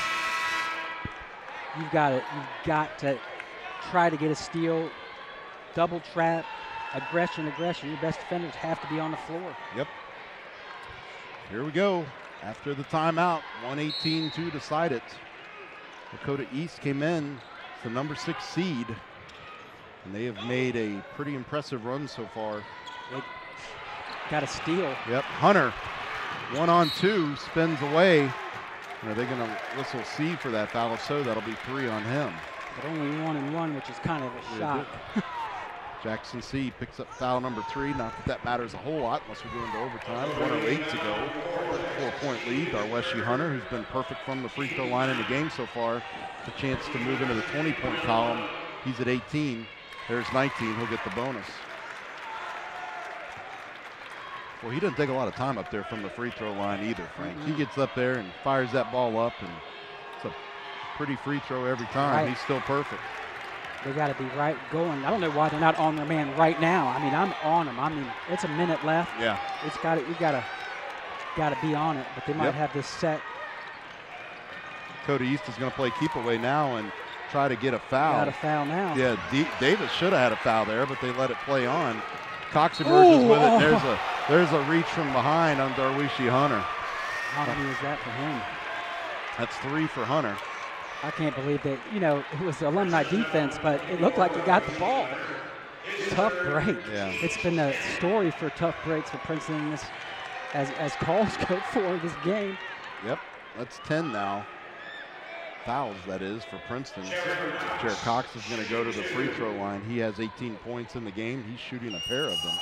Speaker 5: you've got to try to get a steal, double trap, aggression. Your best defenders have to be on the floor.
Speaker 4: Yep. Here we go. After the timeout, 1:18 to decide it. Lakota East came in as the number 6 seed, and they have made a pretty impressive run so far.
Speaker 5: They got a steal.
Speaker 4: Yep. Hunter, 1-on-2, spins away. Are they going to whistle C for that foul? If so, that'll be 3 on him.
Speaker 5: But only 1-and-1, which is kind of a shock.
Speaker 4: Jackson C picks up foul number 3. Not that that matters a whole lot unless we go into overtime. 1:08 to go. 4-point lead. Darweshi Hunter, who's been perfect from the free throw line in the game so far, the chance to move into the 20-point column. He's at 18. There's 19. He'll get the bonus. Well, he doesn't take a lot of time up there from the free throw line either, Frank. He gets up there and fires that ball up, and it's a pretty free throw every time. He's still perfect.
Speaker 5: They got to be right going. I don't know why they're not on their man right now. I mean, I'm on them. I mean, it's a minute left.
Speaker 4: Yeah.
Speaker 5: It's got it. You got to be on it. But they might have this set.
Speaker 4: Lakota East is going to play keep away now and try to get a foul.
Speaker 5: Got a foul now.
Speaker 4: Yeah, Davis should have had a foul there, but they let it play on. Cox emerges with it. There's a There's a reach from behind on Darwishi Hunter.
Speaker 5: How many is that for him?
Speaker 4: That's 3 for Hunter.
Speaker 5: I can't believe that, you know, it was alumni defense, but it looked like he got the ball. Tough break.
Speaker 4: Yeah.
Speaker 5: It's been a story for tough breaks for Princeton in this, as calls go for this game.
Speaker 4: Yep, that's 10 now. Fouls, that is, for Princeton. Jared Cox is going to go to the free throw line. He has 18 points in the game. He's shooting a pair of them.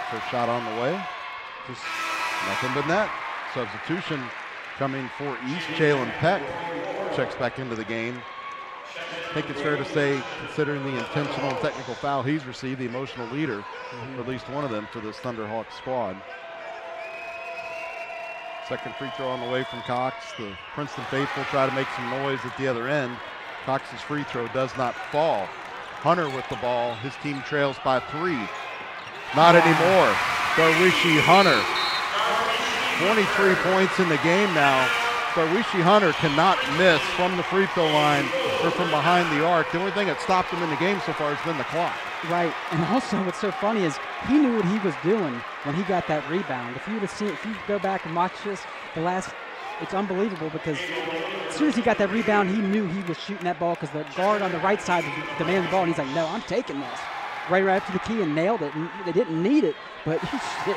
Speaker 4: First shot on the way. Just nothing but net. Substitution coming for East. Jalen Peck checks back into the game. I think it's fair to say, considering the intentional and technical foul he's received, the emotional leader, for at least one of them for this Thunderhawks squad. Second free throw on the way from Cox. The Princeton faithful try to make some noise at the other end. Cox's free throw does not fall. Hunter with the ball. His team trails by 3. Not anymore. Darwishi Hunter. 23 points in the game now. Darwishi Hunter cannot miss from the free throw line or from behind the arc. The only thing that stopped him in the game so far has been the clock.
Speaker 5: Right, and also what's so funny is he knew what he was doing when he got that rebound. If you would have seen, if you go back and watch this, it's unbelievable because as soon as he got that rebound, he knew he was shooting that ball because the guard on the right side demanded the ball, and he's like, no, I'm taking this. Right after the key and nailed it, and they didn't need it, but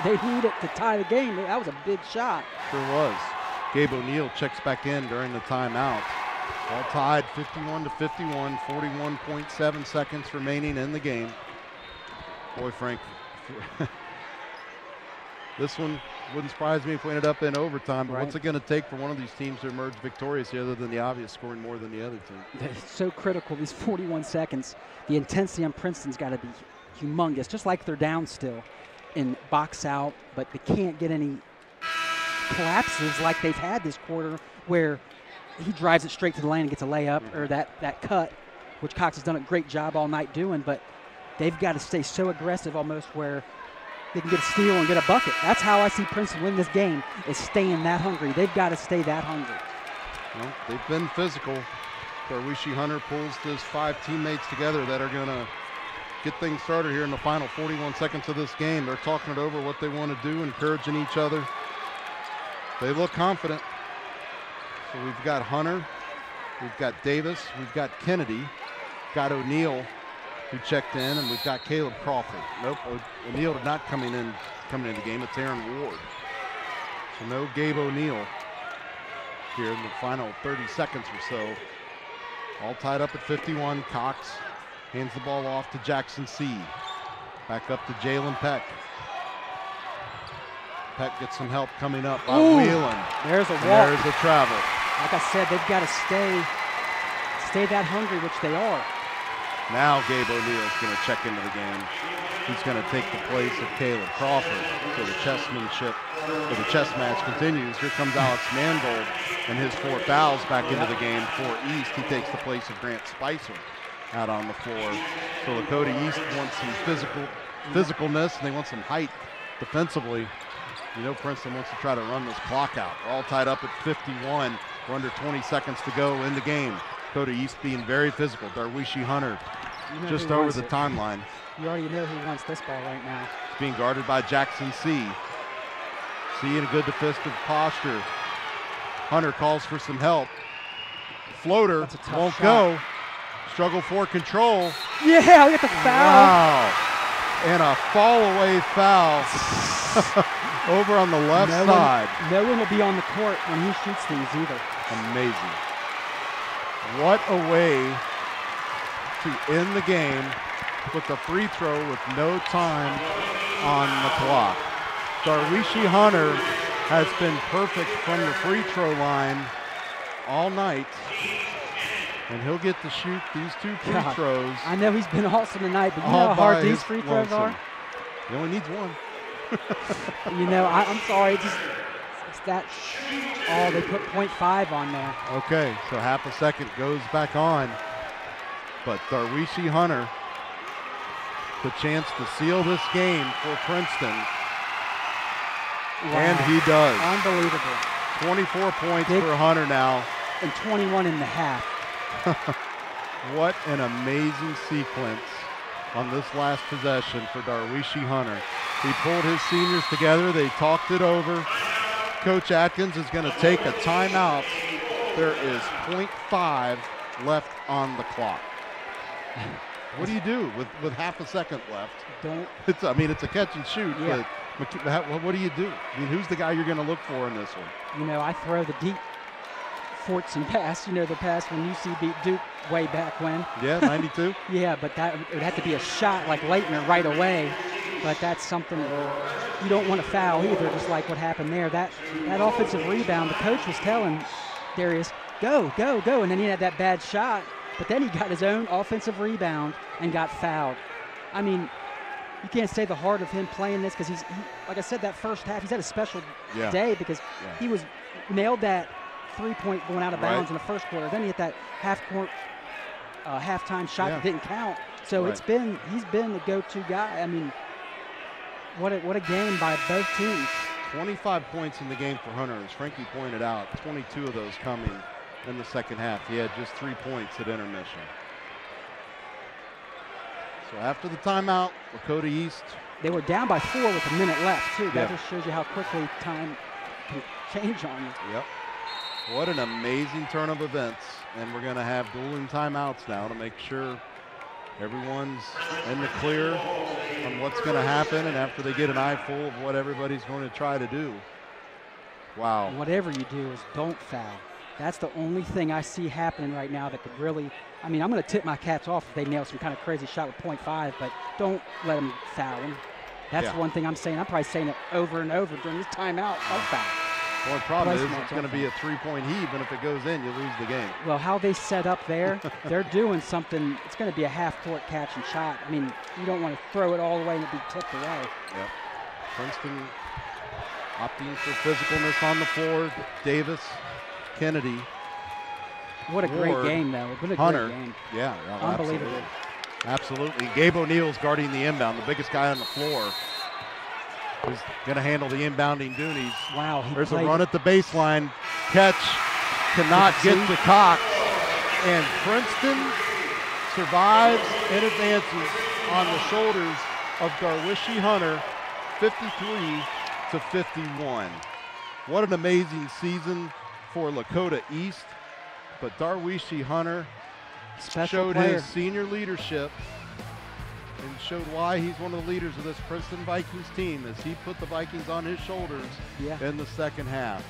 Speaker 5: they needed it to tie the game. That was a big shot.
Speaker 4: Sure was. Gabe O'Neill checks back in during the timeout. All tied 51-51, 41.7 seconds remaining in the game. Boy, Frank, this one wouldn't surprise me if we ended up in overtime, but what's it going to take for one of these teams to emerge victorious here other than the obvious scoring more than the other team?
Speaker 5: It's so critical, these 41 seconds. The intensity on Princeton's got to be humongous, just like they're down still in box out, but they can't get any collapses like they've had this quarter where he drives it straight to the lane and gets a layup or that cut, which Cox has done a great job all night doing, but they've got to stay so aggressive almost where they can get a steal and get a bucket. That's how I see Princeton win this game, is staying that hungry. They've got to stay that hungry.
Speaker 4: Well, they've been physical. Darwishi Hunter pulls his 5 teammates together that are going to get things started here in the final 41 seconds of this game. They're talking it over what they want to do, encouraging each other. They look confident. So we've got Hunter, we've got Davis, we've got Kennedy, got O'Neill who checked in, and we've got Caleb Crawford. Nope, O'Neill did not coming in the game. It's Aaron Ward. So no Gabe O'Neill here in the final 30 seconds or so. All tied up at 51. Cox hands the ball off to Jackson C. Back up to Jalen Peck. Peck gets some help coming up by Whelan.
Speaker 5: There's a walk.
Speaker 4: There's a travel.
Speaker 5: Like I said, they've got to stay that hungry, which they are.
Speaker 4: Now Gabe O'Neill's going to check into the game. He's going to take the place of Caleb Crawford. So the chess match continues. Here comes Alex Mangold and his 4 fouls back into the game for East. He takes the place of Grant Spicer out on the floor. So Lakota East wants some physicalness, and they want some height defensively. You know Princeton wants to try to run this clock out. We're all tied up at 51. We're under 20 seconds to go in the game. Dakota East being very physical. Darwishi Hunter just over the timeline.
Speaker 5: You already know who wants this ball right now.
Speaker 4: It's being guarded by Jackson C. C in a good defensive posture. Hunter calls for some help. Floater won't go. Struggle for control.
Speaker 5: Yeah, look at the foul.
Speaker 4: Wow. And a fall away foul over on the left side.
Speaker 5: No one will be on the court when he shoots these either.
Speaker 4: Amazing. What a way to end the game with a free throw with no time on the clock. Darwishi Hunter has been perfect from the free throw line all night, and he'll get to shoot these 2 free throws.
Speaker 5: I know he's been awesome tonight, but you know how hard these free throws are?
Speaker 4: He only needs 1.
Speaker 5: You know, I'm sorry, it's that, they put .5 on there.
Speaker 4: Okay, so half a second goes back on, but Darwishi Hunter, the chance to seal this game for Princeton, and he does.
Speaker 5: Unbelievable.
Speaker 4: 24 points for Hunter now.
Speaker 5: And 21 in the half.
Speaker 4: What an amazing sequence on this last possession for Darwishi Hunter. He pulled his seniors together. They talked it over. Coach Atkins is going to take a timeout. There is 0.5 left on the clock. What do you do with half a second left? It's a catch and shoot,
Speaker 5: yeah.
Speaker 4: But what do you do? I mean, who's the guy you're going to look for in this one?
Speaker 5: You know, I throw the deep Fortson pass, the pass when UC beat Duke way back when.
Speaker 4: Yeah, 92?
Speaker 5: Yeah, but it would have to be a shot like Leitner right away. But that's something you don't want to foul either, just like what happened there. That offensive rebound, the coach was telling Darius, go, go, go. And then he had that bad shot, but then he got his own offensive rebound and got fouled. I mean, you can't say the heart of him playing this because like I said, that first half, he's had a special day because he nailed that three-point going out of bounds in the first quarter. Then he hit that halftime shot that didn't count. So he's been the go-to guy. I mean, what a game by both teams.
Speaker 4: 25 points in the game for Hunter, as Frankie pointed out. 22 of those coming in the second half. He had just 3 points at intermission. So after the timeout, Lakota East.
Speaker 5: They were down by 4 with a minute left, too. That just shows you how quickly time can change on you.
Speaker 4: Yep. What an amazing turn of events. And we're going to have dueling timeouts now to make sure everyone's in the clear on what's going to happen, and after they get an eyeful of what everybody's going to try to do. Wow.
Speaker 5: Whatever you do is don't foul. That's the only thing I see happening right now that could really, I mean, I'm going to tip my cats off if they nail some kind of crazy shot with 0.5, but don't let them foul them. That's one thing I'm saying. I'm probably saying it over and over during this timeout. Don't foul.
Speaker 4: Well, the problem is it's going to be a three-point heave, and if it goes in, you lose the game.
Speaker 5: Well, how they set up there, they're doing something. It's going to be a half-court catch and shot. I mean, you don't want to throw it all the way and it be tipped away.
Speaker 4: Yep. Princeton opting for physicalness on the floor. Davis, Kennedy.
Speaker 5: What a great game, though. What a
Speaker 4: Hunter.
Speaker 5: Great game.
Speaker 4: Yeah,
Speaker 5: unbelievable.
Speaker 4: Absolutely. Gabe O'Neill's guarding the inbound, the biggest guy on the floor. Who's going to handle the inbounding Doonies.
Speaker 5: Wow.
Speaker 4: There's a run at the baseline. Catch cannot get to Cox. And Princeton survives and advances on the shoulders of Darwishi Hunter, 53-51. What an amazing season for Lakota East. But Darwishi Hunter showed his senior leadership and showed why he's one of the leaders of this Princeton Vikings team as he put the Vikings on his shoulders in the second half.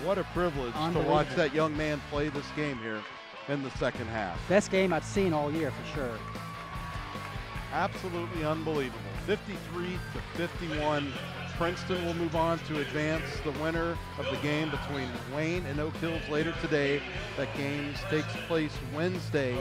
Speaker 4: What a privilege to watch that young man play this game here in the second half.
Speaker 5: Best game I've seen all year for sure.
Speaker 4: Absolutely unbelievable. 53-51. Princeton will move on to advance. The winner of the game between Wayne and Oak Hills later today. That game takes place Wednesday,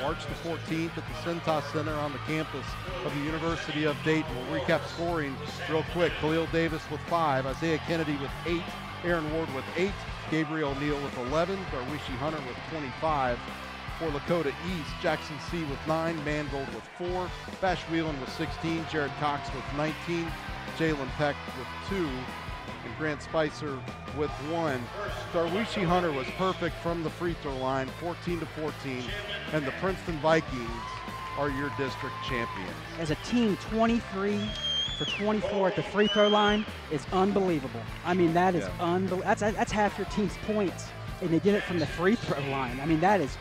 Speaker 4: March the 14th at the Cintas Center on the campus of the University of Dayton. We'll recap scoring real quick. Khalil Davis with 5, Isaiah Kennedy with 8, Aaron Ward with 8, Gabriel O'Neill with 11, Darwishi Hunter with 25. For Lakota East, Jackson C. with 9, Mangold with 4, Bash Whelan with 16, Jared Cox with 19, Jalen Peck with 2, and Grant Spicer with 1. Darwishi Hunter was perfect from the free throw line, 14-14, and the Princeton Vikings are your district champions.
Speaker 5: As a team, 23 for 24 at the free throw line is unbelievable. I mean, that is unbelievable. That's half your team's points, and they did it from the free throw line. I mean, that's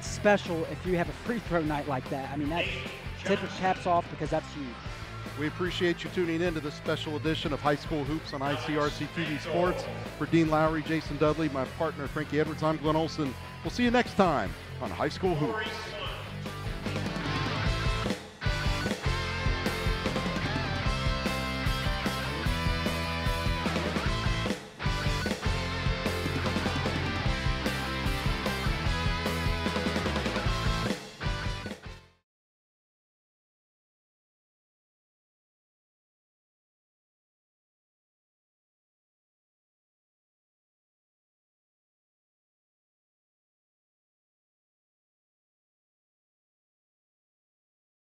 Speaker 5: special if you have a free throw night like that. I mean, that tip your caps off because that's huge.
Speaker 4: We appreciate you tuning in to this special edition of High School Hoops on ICRC-TV Sports. For Dean Lowry, Jason Dudley, my partner Frankie Edwards, I'm Glenn Olson. We'll see you next time on High School Hoops.